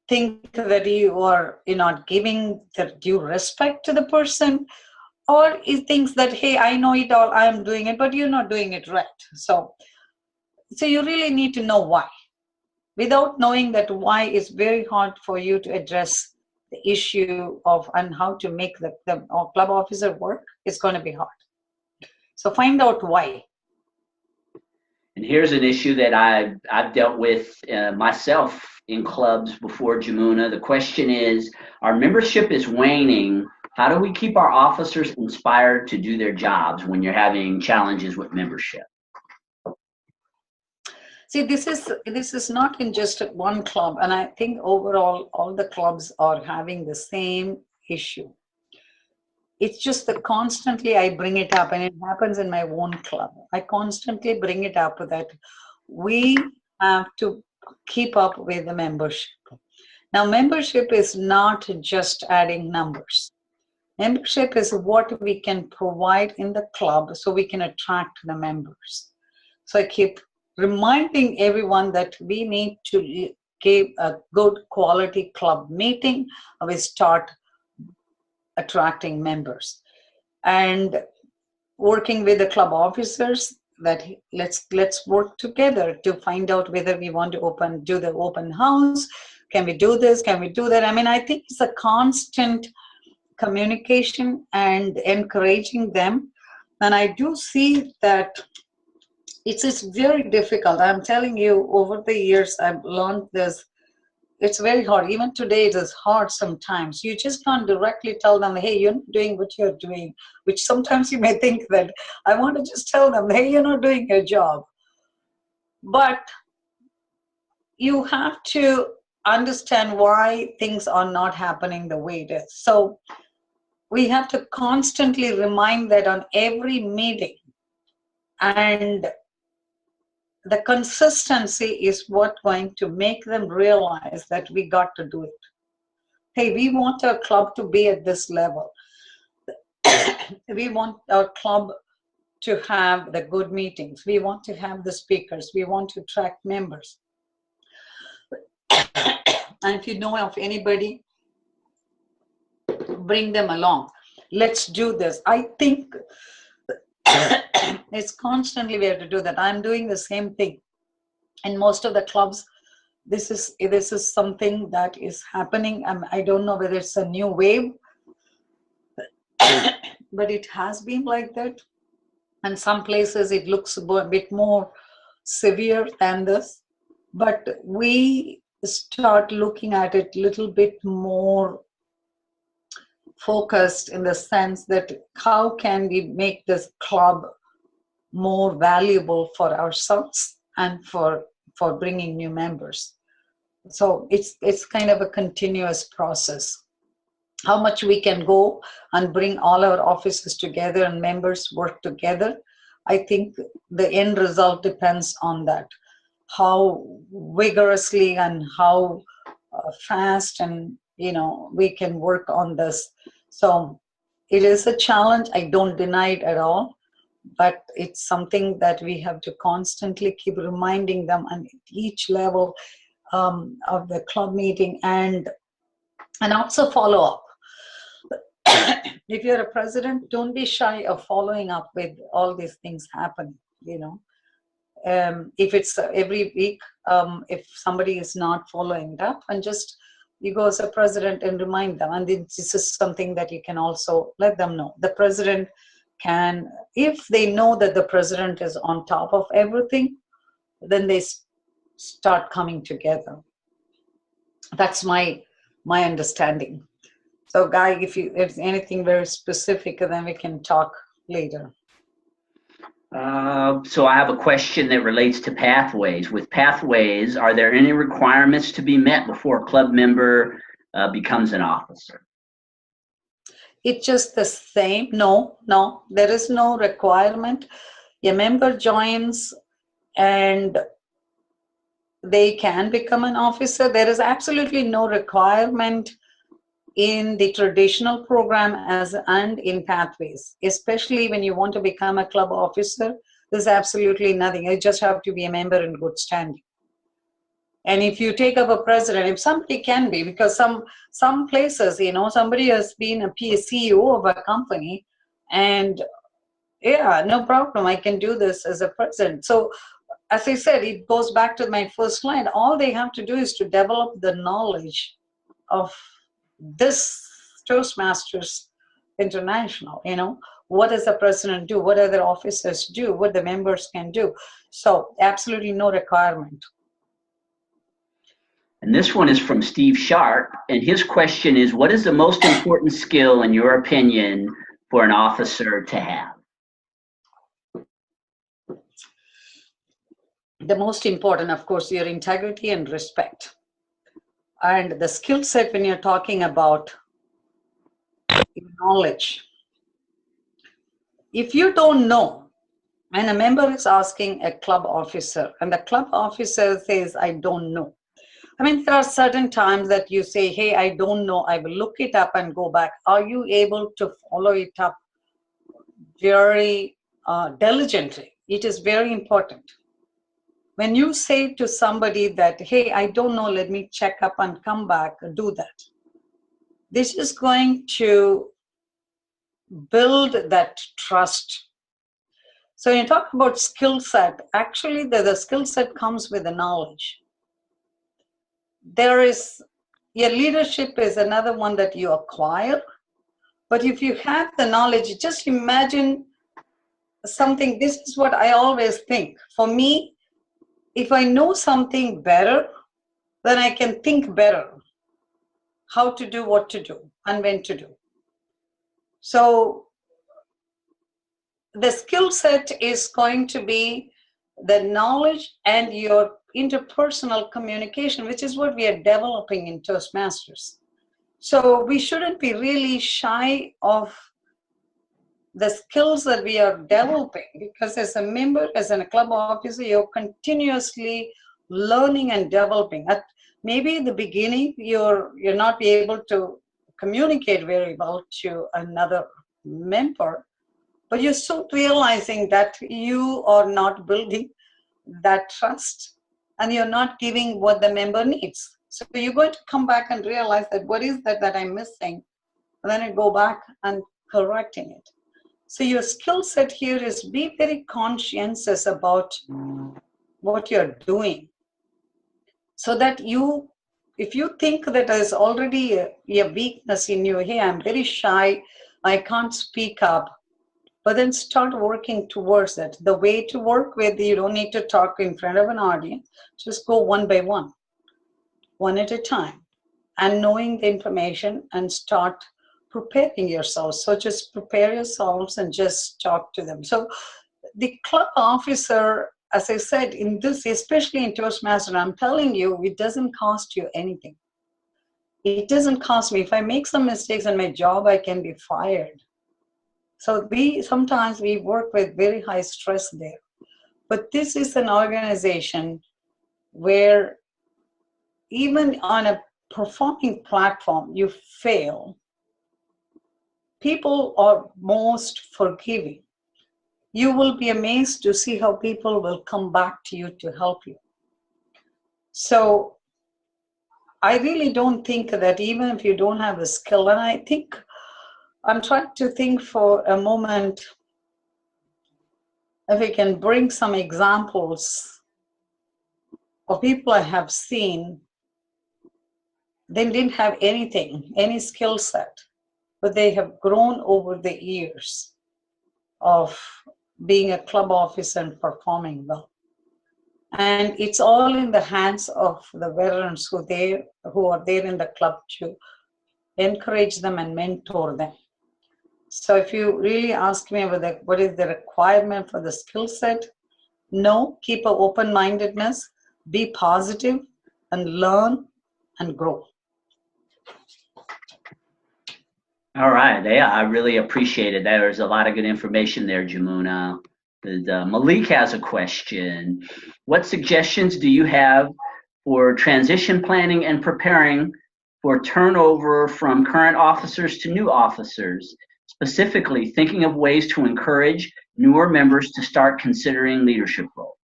think that you're not giving the due respect to the person, or he thinks that, hey, I know it all, I am doing it, but you're not doing it right. So you really need to know why. Without knowing that why, it's very hard for you to address the issue of and how to make the club officer work. It's going to be hard. So find out why. And here's an issue that I've dealt with myself in clubs before, Jamuna. The question is, our membership is waning. How do we keep our officers inspired to do their jobs when you're having challenges with membership? See, this is not in just one club, and I think overall all the clubs are having the same issue. It's just that constantly I bring it up, and it happens in my own club. I constantly bring it up that we have to keep up with the membership. Now, membership is not just adding numbers. Membership is what we can provide in the club so we can attract the members. So I keep reminding everyone that we need to give a good quality club meeting. We start attracting members and working with the club officers that let's work together to find out whether we want to do the open house. Can we do this? Can we do that? I mean, I think it's a constant communication and encouraging them. And I do see that it's very difficult. I'm telling you, over the years, I've learned this. It's very hard. Even today, it is hard sometimes. You just can't directly tell them, hey, you're not doing what you're doing, which sometimes you may think that I want to just tell them, hey, you're not doing your job. But you have to understand why things are not happening the way it is. So we have to constantly remind that on every meeting, and the consistency is what going to make them realize that we got to do it. Hey, we want our club to be at this level. We want our club to have the good meetings. We want to have the speakers. We want to attract members. And if you know of anybody, bring them along. Let's do this. I think it's constantly we have to do that. I'm doing the same thing. In most of the clubs, this is something that is happening. I don't know whether it's a new wave, but it has been like that. And some places it looks a bit more severe than this. But we start looking at it a little bit more focused in the sense that how can we make this club more valuable for ourselves and for bringing new members. So it's kind of a continuous process. How much we can go and bring all our offices together and members work together, I think the end result depends on that. How vigorously and how fast and we can work on this. So it is a challenge. I don't deny it at all, but it's something that we have to constantly keep reminding them on each level of the club meeting and also follow up. If you're a president, don't be shy of following up with all these things happening, if it's every week, if somebody is not following it up, and just you go as a president and remind them. And this is something that you can also let them know. The president can, if they know that the president is on top of everything, then they start coming together. That's my understanding. So Guy, if anything very specific, then we can talk later. So I have a question that relates to pathways. With pathways, are there any requirements to be met before a club member becomes an officer? It's just the same. No, there is no requirement. A member joins and they can become an officer. There is absolutely no requirement in the traditional program and in pathways, especially when you want to become a club officer. There's absolutely nothing. You just have to be a member in good standing. And if you take up a president, if somebody can be, because some places, somebody has been a CEO of a company, and yeah, no problem, I can do this as a president. So as I said, it goes back to my first slide. All they have to do is to develop the knowledge of this Toastmasters International, what does the president do, what other officers do, what the members can do. So absolutely no requirement. And this one is from Steve Sharp, and his question is, what is the most important skill, in your opinion, for an officer to have? The most important, of course, your integrity and respect. And the skill set, when you're talking about knowledge, if you don't know, and a member is asking a club officer, and the club officer says, I don't know. I mean, there are certain times that you say, hey, I don't know, I will look it up and go back. Are you able to follow it up very diligently? It is very important. When you say to somebody that, hey, I don't know, let me check up and come back, do that. This is going to build that trust. So when you talk about skill set, actually the skill set comes with the knowledge. Your leadership is another one that you acquire. But if you have the knowledge, just imagine something. This is what I always think. For me, if I know something better, then I can think better how to do, what to do, and when to do. So the skill set is going to be the knowledge and your interpersonal communication, which is what we are developing in Toastmasters. So we shouldn't be really shy of the skills that we are developing, because as a member, as a club officer, you're continuously learning and developing. At maybe in the beginning, you're not be able to communicate very well to another member, but you're soon realizing that you are not building that trust and you're not giving what the member needs. So you're going to come back and realize that what is that I'm missing, and then you go back and correcting it. So your skill set here is be very conscientious about what you're doing, so that if you think that there's already a weakness in you, hey, I'm very shy, I can't speak up, but then start working towards it. The way to work with, you don't need to talk in front of an audience, just go one by one at a time, and knowing the information and start preparing yourselves. So just prepare yourselves and just talk to them. So the club officer, as I said, in this, especially in Toastmasters, I'm telling you, it doesn't cost you anything. It doesn't cost me. If I make some mistakes in my job, I can be fired. So sometimes we work with very high stress there. But this is an organization where even on a performing platform, you fail, people are most forgiving. You will be amazed to see how people will come back to you to help you. So I really don't think that even if you don't have a skill, and I think, I'm trying to think for a moment if we can bring some examples of people I have seen. They didn't have anything, any skill set, but they have grown over the years of being a club officer and performing well. And it's all in the hands of the veterans who are there in the club to encourage them and mentor them. So if you really ask me what is the requirement for the skill set, no, keep an open-mindedness, be positive, and learn and grow. All right. Yeah, I really appreciate it. There's a lot of good information there, Jamuna. Malik has a question. What suggestions do you have for transition planning and preparing for turnover from current officers to new officers, specifically thinking of ways to encourage newer members to start considering leadership roles?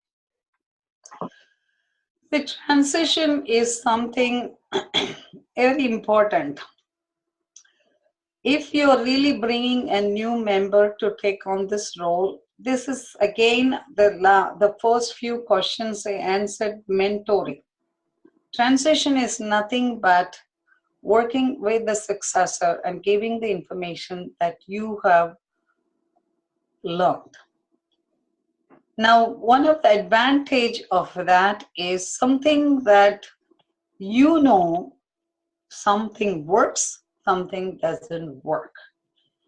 The transition is something very important. If you're really bringing a new member to take on this role, this is again the first few questions I answered, mentoring. Transition is nothing but working with the successor and giving the information that you have learned. Now, one of the advantage of that is something that you know something works, something doesn't work.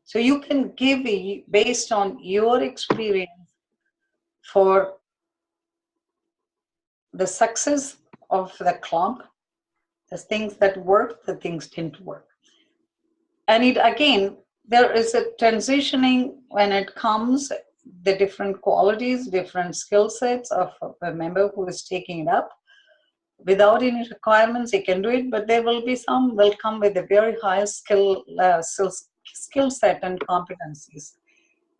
So you can give based on your experience for the success of the club, the things that work, the things didn't work. And it again, there is a transitioning when it comes, the different qualities, different skill sets of a member who is taking it up. Without any requirements, he can do it, but there will be some will come with a very high skill set and competencies.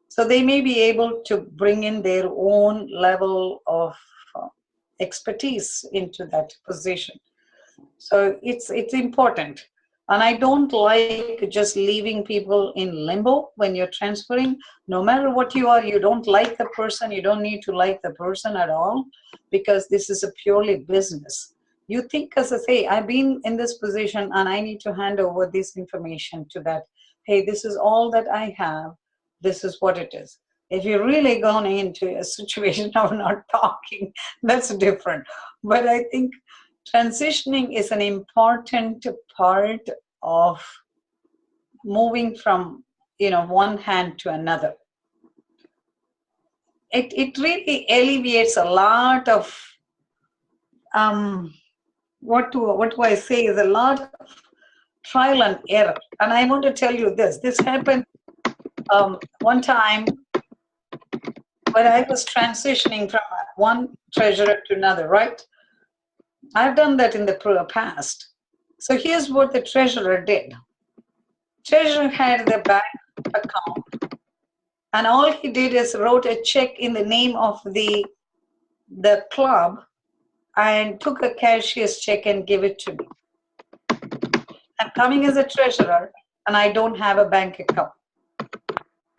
So they may be able to bring in their own level of expertise into that position. So it's important. And I don't like just leaving people in limbo when you're transferring. No matter what you are, you don't like the person, you don't need to like the person at all, because this is a purely business. You think as I say, I've been in this position and I need to hand over this information to that. Hey, this is all that I have. This is what it is. If you're really going into a situation of not talking, that's different. But I think transitioning is an important part of moving from, one hand to another. It really alleviates a lot of what do I say is a lot of trial and error. And I want to tell you this happened one time when I was transitioning from one treasurer to another, right? I've done that in the past. So here's what the treasurer did. Treasurer had the bank account, and all he did is wrote a check in the name of the club and took a cashier's check and gave it to me. I'm coming as a treasurer and I don't have a bank account.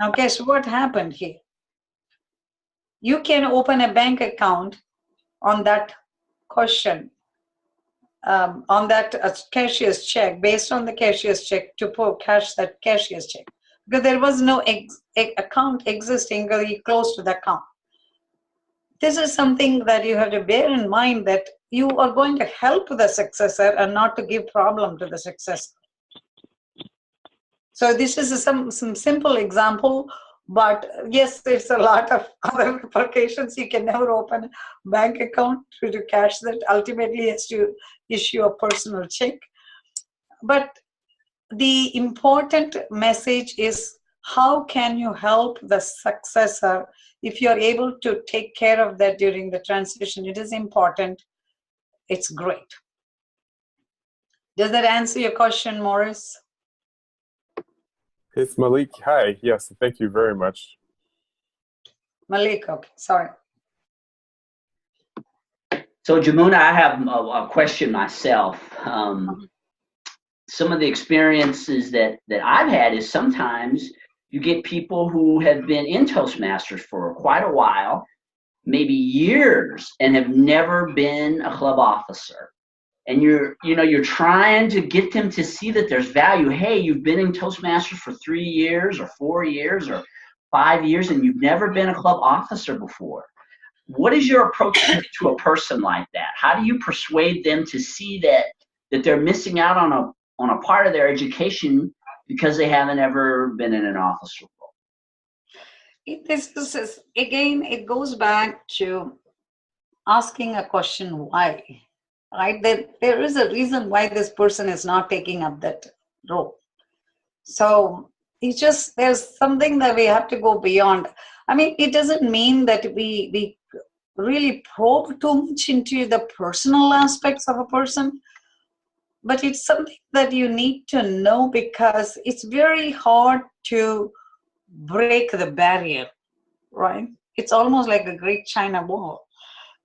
Now guess what happened here? You can open a bank account on that question, on that cashier's check, based on the cashier's check, to cash that cashier's check. Because there was no account existing very close to the account. This is something that you have to bear in mind, that you are going to help the successor and not to give problem to the successor. So this is some simple example, but yes, there's a lot of other repercussions. You can never open a bank account to cash that. Ultimately, has to issue a personal check. But the important message is, how can you help the successor? If you're able to take care of that during the transition, it is important. It's great. Does that answer your question, Morris? It's Malik. Hi. Yes, thank you very much. Malik, okay, sorry. So Jamuna, I have a question myself. Some of the experiences that I've had is sometimes you get people who have been in Toastmasters for quite a while, maybe years, and have never been a club officer. And you're trying to get them to see that there's value. Hey, you've been in Toastmasters for 3 years or 4 years or 5 years, and you've never been a club officer before. What is your approach to a person like that? How do you persuade them to see that they're missing out on a part of their education because they haven't ever been in an officer role? This is again, it goes back to asking a question, why? Right? There is a reason why this person is not taking up that role. So there's something that we have to go beyond. I mean, it doesn't mean that we really probe too much into the personal aspects of a person, but it's something that you need to know because it's very hard to break the barrier, right? It's almost like a great China wall.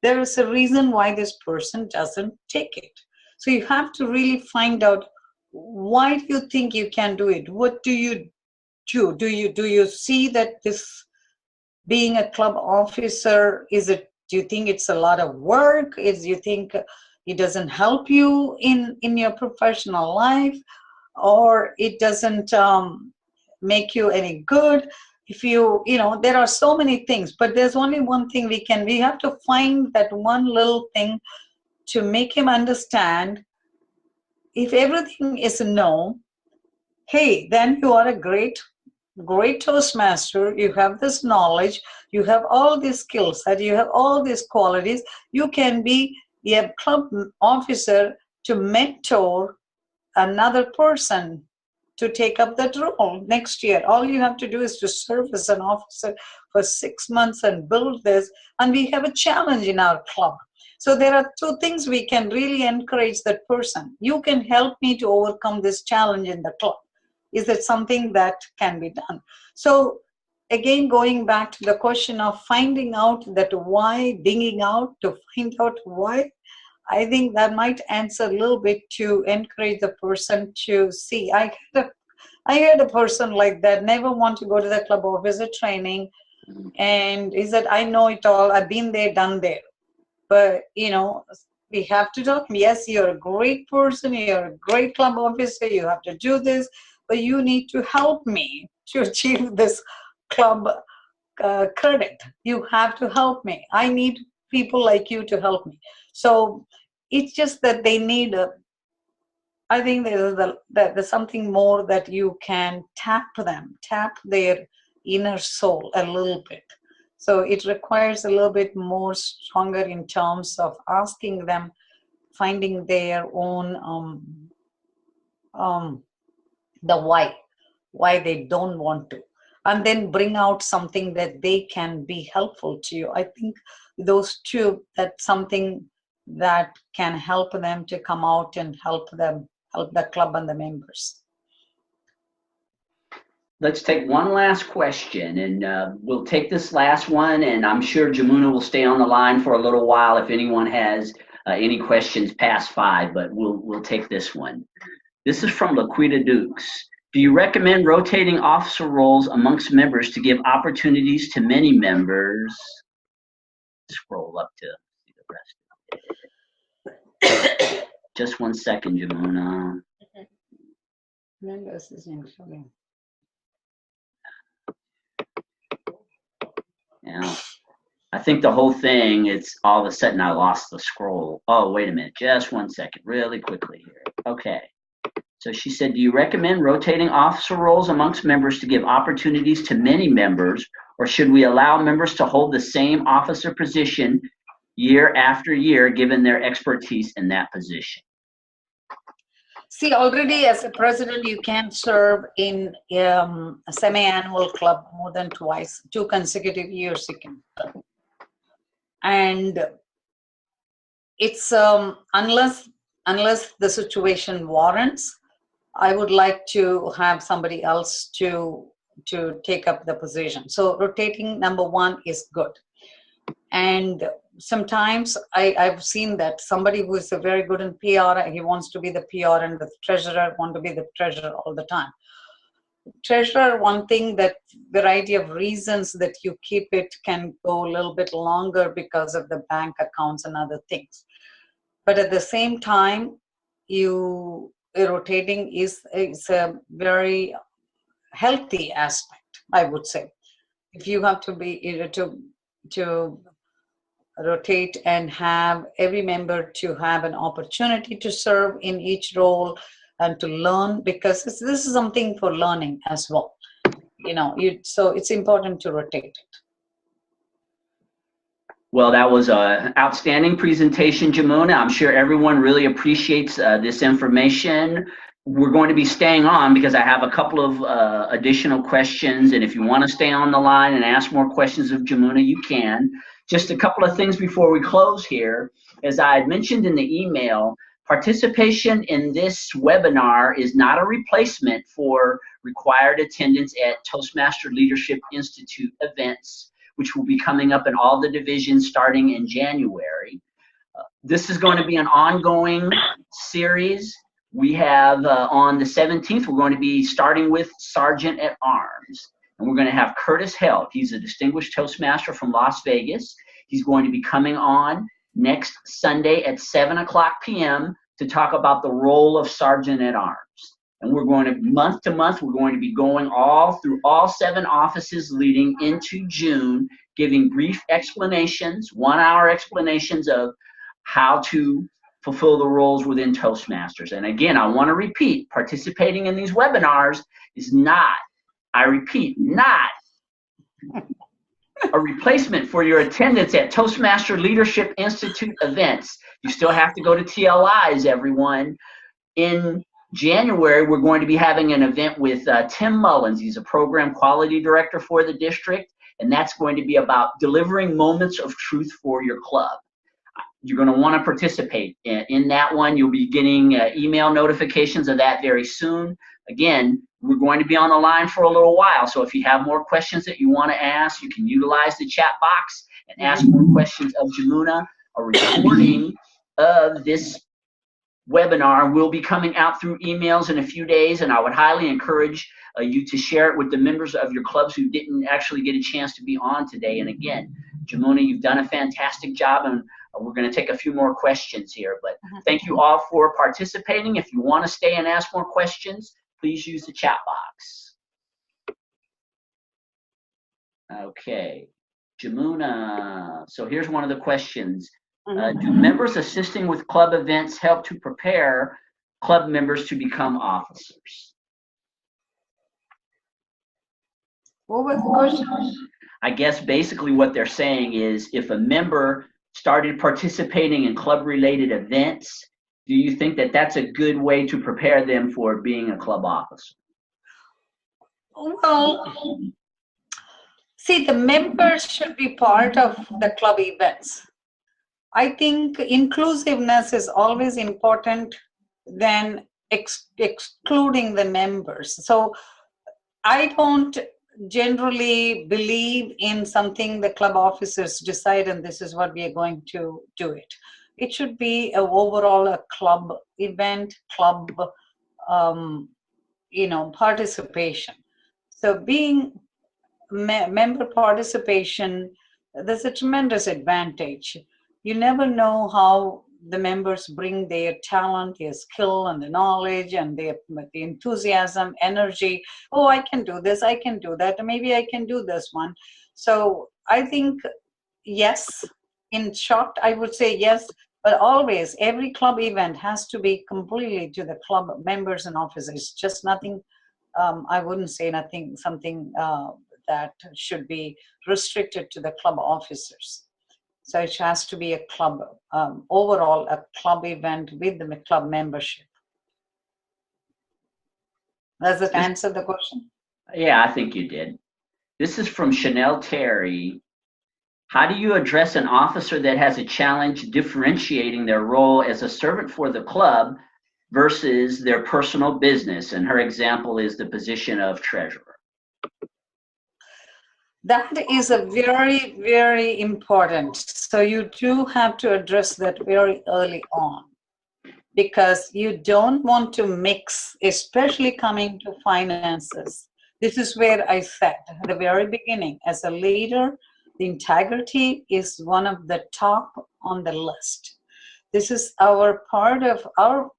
There is a reason why this person doesn't take it. So you have to really find out, why do you think you can do it? What do you do? Do you see that this being a club officer, do you think it's a lot of work? Do you think it doesn't help you in your professional life, or it doesn't make you any good? If there are so many things, but there's only one thing we have to find that one little thing to make him understand. If everything is no, hey, then you are a great Toastmaster. You have this knowledge, you have all these skills, that you have all these qualities. You can be a club officer to mentor another person to take up that role next year. All you have to do is to serve as an officer for 6 months and build this. And we have a challenge in our club. So there are two things we can really encourage that person. You can help me to overcome this challenge in the club. Is that something that can be done? So again, going back to the question of finding out that why, digging out to find out why, I think that might answer a little bit to encourage the person to see. I had a person like that, never want to go to the club officer training, and he said, I know it all, I've been there, done there. But we have to talk. Yes, you're a great person, you're a great club officer, you have to do this, but you need to help me to achieve this club credit. You have to help me. I need people like you to help me. So it's just that they need I think there's something more that you can tap their inner soul a little bit. So it requires a little bit more stronger in terms of asking them, finding their own the why they don't want to, and then bring out something that they can be helpful to you. I think those two, that's something that can help them to come out and help the club and the members. Let's take one last question, and we'll take this last one, and I'm sure Jamuna will stay on the line for a little while if anyone has any questions past 5, but we'll take this one. This is from Laquita Dukes. Do you recommend rotating officer roles amongst members to give opportunities to many members? Scroll up to see the rest. Just 1 second, Jamuna. Members is including. Yeah. I think the whole thing, it's all of a sudden I lost the scroll. Oh, wait a minute. Just 1 second. Really quickly here. Okay. So she said, do you recommend rotating officer roles amongst members to give opportunities to many members, or should we allow members to hold the same officer position year after year given their expertise in that position? See, already as a president, you can serve in a semi-annual club more than twice, 2 consecutive years you can. And it's unless the situation warrants, I would like to have somebody else to take up the position. So rotating, number 1, is good. And sometimes I've seen that somebody who is very good in PR, he wants to be the PR, and the treasurer want to be the treasurer all the time. Treasurer, one thing, that variety of reasons that you keep it can go a little bit longer because of the bank accounts and other things. But at the same time, rotating is a very healthy aspect, I would say. If you have to be to rotate and have every member to have an opportunity to serve in each role and to learn, because this is something for learning as well. So it's important to rotate it. Well, that was an outstanding presentation, Jamuna. I'm sure everyone really appreciates this information. We're going to be staying on because I have a couple of additional questions, and if you want to stay on the line and ask more questions of Jamuna, you can. Just a couple of things before we close here. As I had mentioned in the email, participation in this webinar is not a replacement for required attendance at Toastmaster Leadership Institute events, which will be coming up in all the divisions starting in January. This is going to be an ongoing series. We have on the 17th, we're going to be starting with Sergeant at Arms. And we're going to have Curtis Held. He's a distinguished Toastmaster from Las Vegas. He's going to be coming on next Sunday at 7:00 p.m. to talk about the role of Sergeant at Arms. And we're going to, month to month, we're going to be going all through all 7 offices leading into June, giving brief explanations, 1-hour explanations of how to fulfill the roles within Toastmasters. And again, I want to repeat, participating in these webinars is not, I repeat, not a replacement for your attendance at Toastmaster Leadership Institute events. You still have to go to TLIs, everyone. In January, we're going to be having an event with Tim Mullins. He's a program quality director for the district, and that's going to be about delivering moments of truth for your club. You're going to want to participate in that one. You'll be getting email notifications of that very soon. Again, we're going to be on the line for a little while, so if you have more questions that you want to ask, you can utilize the chat box and ask more questions of Jamuna. A recording of this webinar will be coming out through emails in a few days, and I would highly encourage you to share it with the members of your clubs who didn't actually get a chance to be on today. And again, Jamuna, you've done a fantastic job, and we're going to take a few more questions here. But thank you all for participating. If you want to stay and ask more questions, please use the chat box. Okay, Jamuna. So here's one of the questions. Do members assisting with club events help to prepare club members to become officers? What was the question? I guess basically what they're saying is if a member started participating in club-related events, do you think that that's a good way to prepare them for being a club officer? Well, see, the members should be part of the club events. I think inclusiveness is always important than excluding the members. So I don't generally believe in something the club officers decide and this is what we are going to do it. It should be overall a club event, club participation. So being member participation, there's a tremendous advantage. You never know how the members bring their talent, their skill, and the knowledge, and the enthusiasm, energy. Oh, I can do this, I can do that, maybe I can do this one. So I think, yes, in short, I would say yes, but always, every club event has to be completely to the club members and officers, just nothing, I wouldn't say nothing, something that should be restricted to the club officers. So it has to be a club, overall a club event with the club membership. Does it answer the question? Yeah, I think you did. This is from Chanel Terry. How do you address an officer that has a challenge differentiating their role as a servant for the club versus their personal business? And her example is the position of treasurer. That is a very, very important. So you do have to address that very early on, because you don't want to mix, especially coming to finances. This is where I said at the very beginning, as a leader, the integrity is one of the top on the list. This is our part of our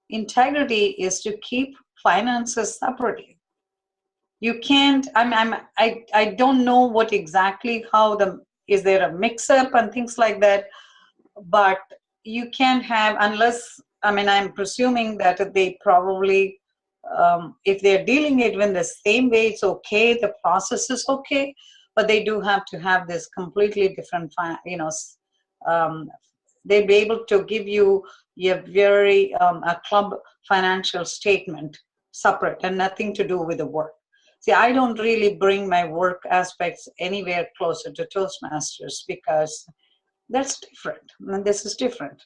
integrity, is to keep finances separately. You can't, I don't know what exactly is there a mix-up and things like that, but you can't have, unless, I'm presuming that they probably, if they're dealing it in the same way, it's okay, the process is okay, but they do have to have this completely different, they'll be able to give you a very, a club financial statement separate and nothing to do with the work. See, I don't really bring my work aspects anywhere closer to Toastmasters because that's different, and this is different.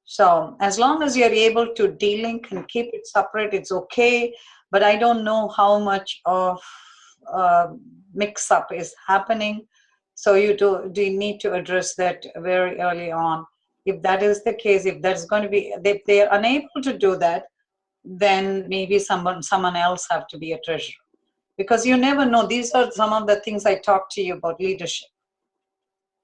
So as long as you're able to delink and keep it separate, it's okay. But I don't know how much of mix-up is happening. So you need to address that very early on. If that is the case, if that's going to be, if they are unable to do that, then maybe someone else have to be a treasurer. Because you never know. These are some of the things I talked to you about leadership.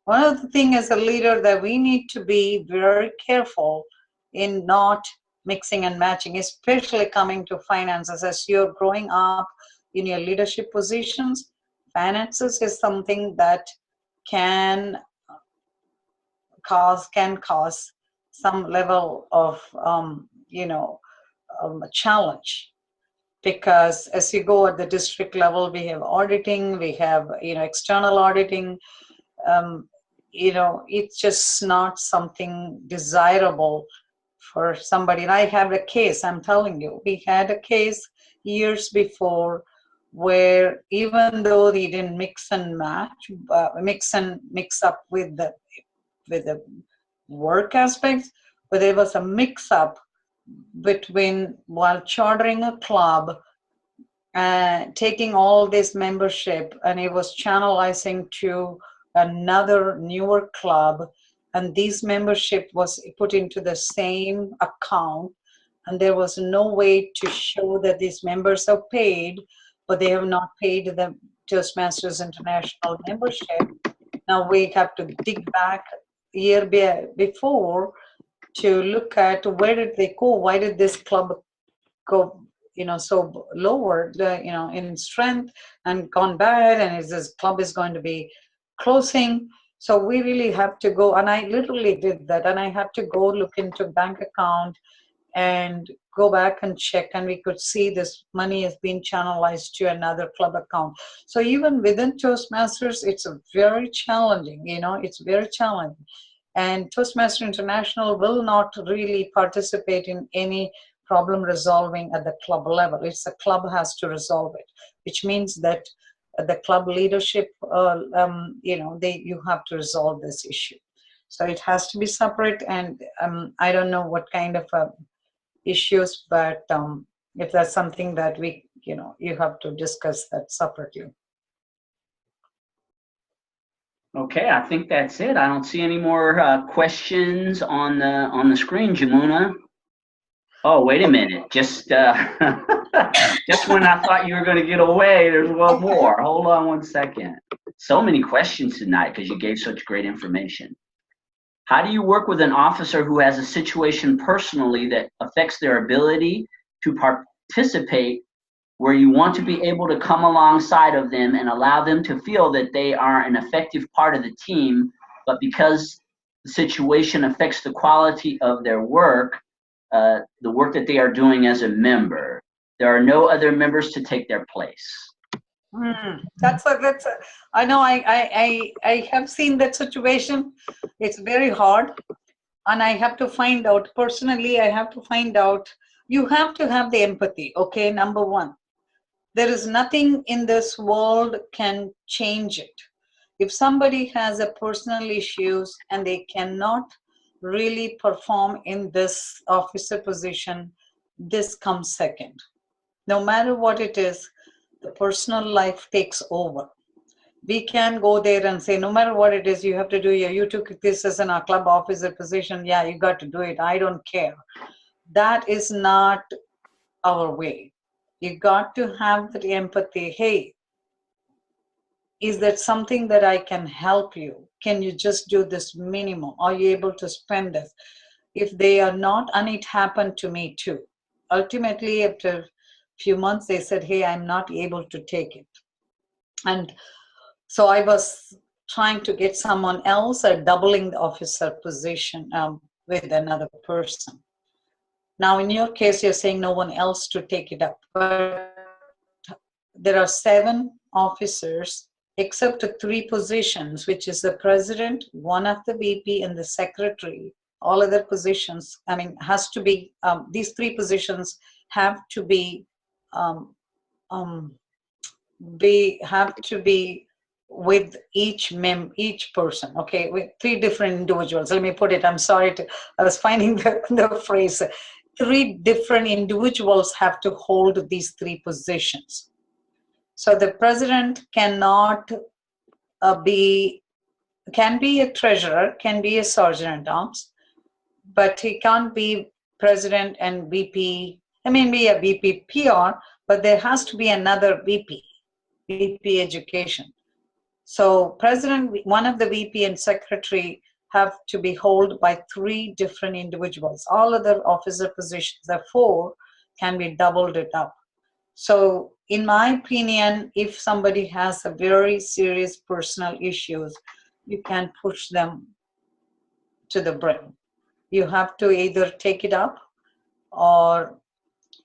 One of the things as a leader that we need to be very careful in not mixing and matching, especially coming to finances. As you're growing up in your leadership positions, finances is something that can cause some level of challenge. Because as you go at the district level, we have auditing, we have external auditing. It's just not something desirable for somebody. And I have a case, I'm telling you, we had a case years before where even though he didn't mix and match, mix up with the work aspects, but there was a mix up between while chartering a club, taking all this membership, and it was channelizing to another newer club, and this membership was put into the same account, and there was no way to show that these members are paid, but they have not paid the Toastmasters International membership. Now we have to dig back year before to look at where did they go, why did this club go so lower in strength and gone bad, and is this club is going to be closing. So we really have to go, and I literally did that, and I had to go look into bank account and go back and check, and we could see this money has been channelized to another club account. So even within Toastmasters, it's a very challenging, it's very challenging. And Toastmaster International will not really participate in any problem resolving at the club level. It's the club has to resolve it, which means that the club leadership, you have to resolve this issue. So it has to be separate, and I don't know what kind of issues, but if that's something that you have to discuss that separately. Okay, I think that's it. I don't see any more questions on the screen, Jamuna. Oh, wait a minute. Just just when I thought you were going to get away, there's one more. Hold on one second. So many questions tonight because you gave such great information. How do you work with an officer who has a situation personally that affects their ability to participate, where you want to be able to come alongside of them and allow them to feel that they are an effective part of the team, but because the situation affects the quality of their work, the work that they are doing as a member, there are no other members to take their place? I know I have seen that situation. It's very hard, and I have to find out personally. I have to find out. You have to have the empathy. Okay, number one, there is nothing in this world can change it. If somebody has a personal issues and they cannot really perform in this officer position, this comes second. No matter what it is, the personal life takes over. We can go there and say, no matter what it is, you have to do you took this as a club officer position. Yeah, you got to do it. I don't care. That is not our way. You got to have the empathy. Hey, is that something that I can help you? Can you just do this minimum? Are you able to spend this? If they are not, and it happened to me too. Ultimately, after a few months, they said, hey, I'm not able to take it. And so I was trying to get someone else or doubling the officer position with another person. Now, in your case, you're saying no one else to take it up. But there are 7 officers, except the 3 positions, which is the president, one of the VP, and the secretary. All other positions, has to be, these 3 positions have to be have to be with each person, okay, with 3 different individuals. Let me put it, I'm sorry, I was finding the phrase. 3 different individuals have to hold these 3 positions. So the president cannot can be a treasurer, can be a sergeant at arms, but he can't be president and VP. I mean, be a VP PR, but there has to be another VP education. So president, one of the VP and secretary have to be held by 3 different individuals. All other officer positions, the 4, can be doubled it up. So in my opinion, if somebody has a very serious personal issues, you can push them to the brim. You have to either take it up, or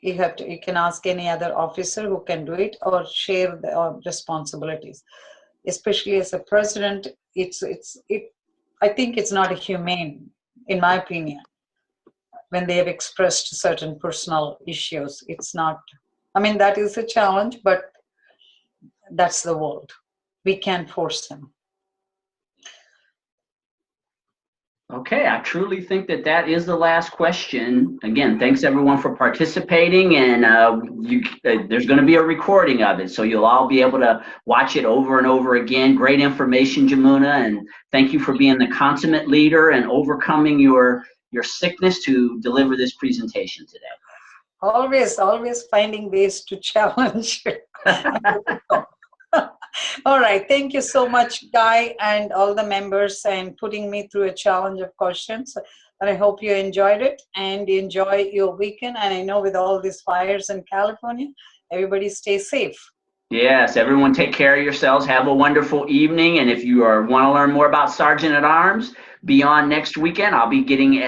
you can ask any other officer who can do it, or share the responsibilities. Especially as a president, I think it's not humane, in my opinion, when they have expressed certain personal issues. It's not, I mean, that is a challenge, but that's the world. We can't force them. Okay, I truly think that is the last question. Again, thanks everyone for participating, and there's going to be a recording of it, so you'll all be able to watch it over and over again. Great information, Jamuna, and thank you for being the consummate leader and overcoming your sickness to deliver this presentation today. Always finding ways to challenge. All right, thank you so much, Guy, and all the members, and putting me through a challenge of questions. And I hope you enjoyed it and enjoy your weekend. And I know with all these fires in California, everybody stay safe. Yes, everyone take care of yourselves. Have a wonderful evening. And if you want to learn more about Sergeant at Arms, be on next weekend. I'll be getting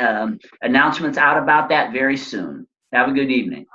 announcements out about that very soon. Have a good evening.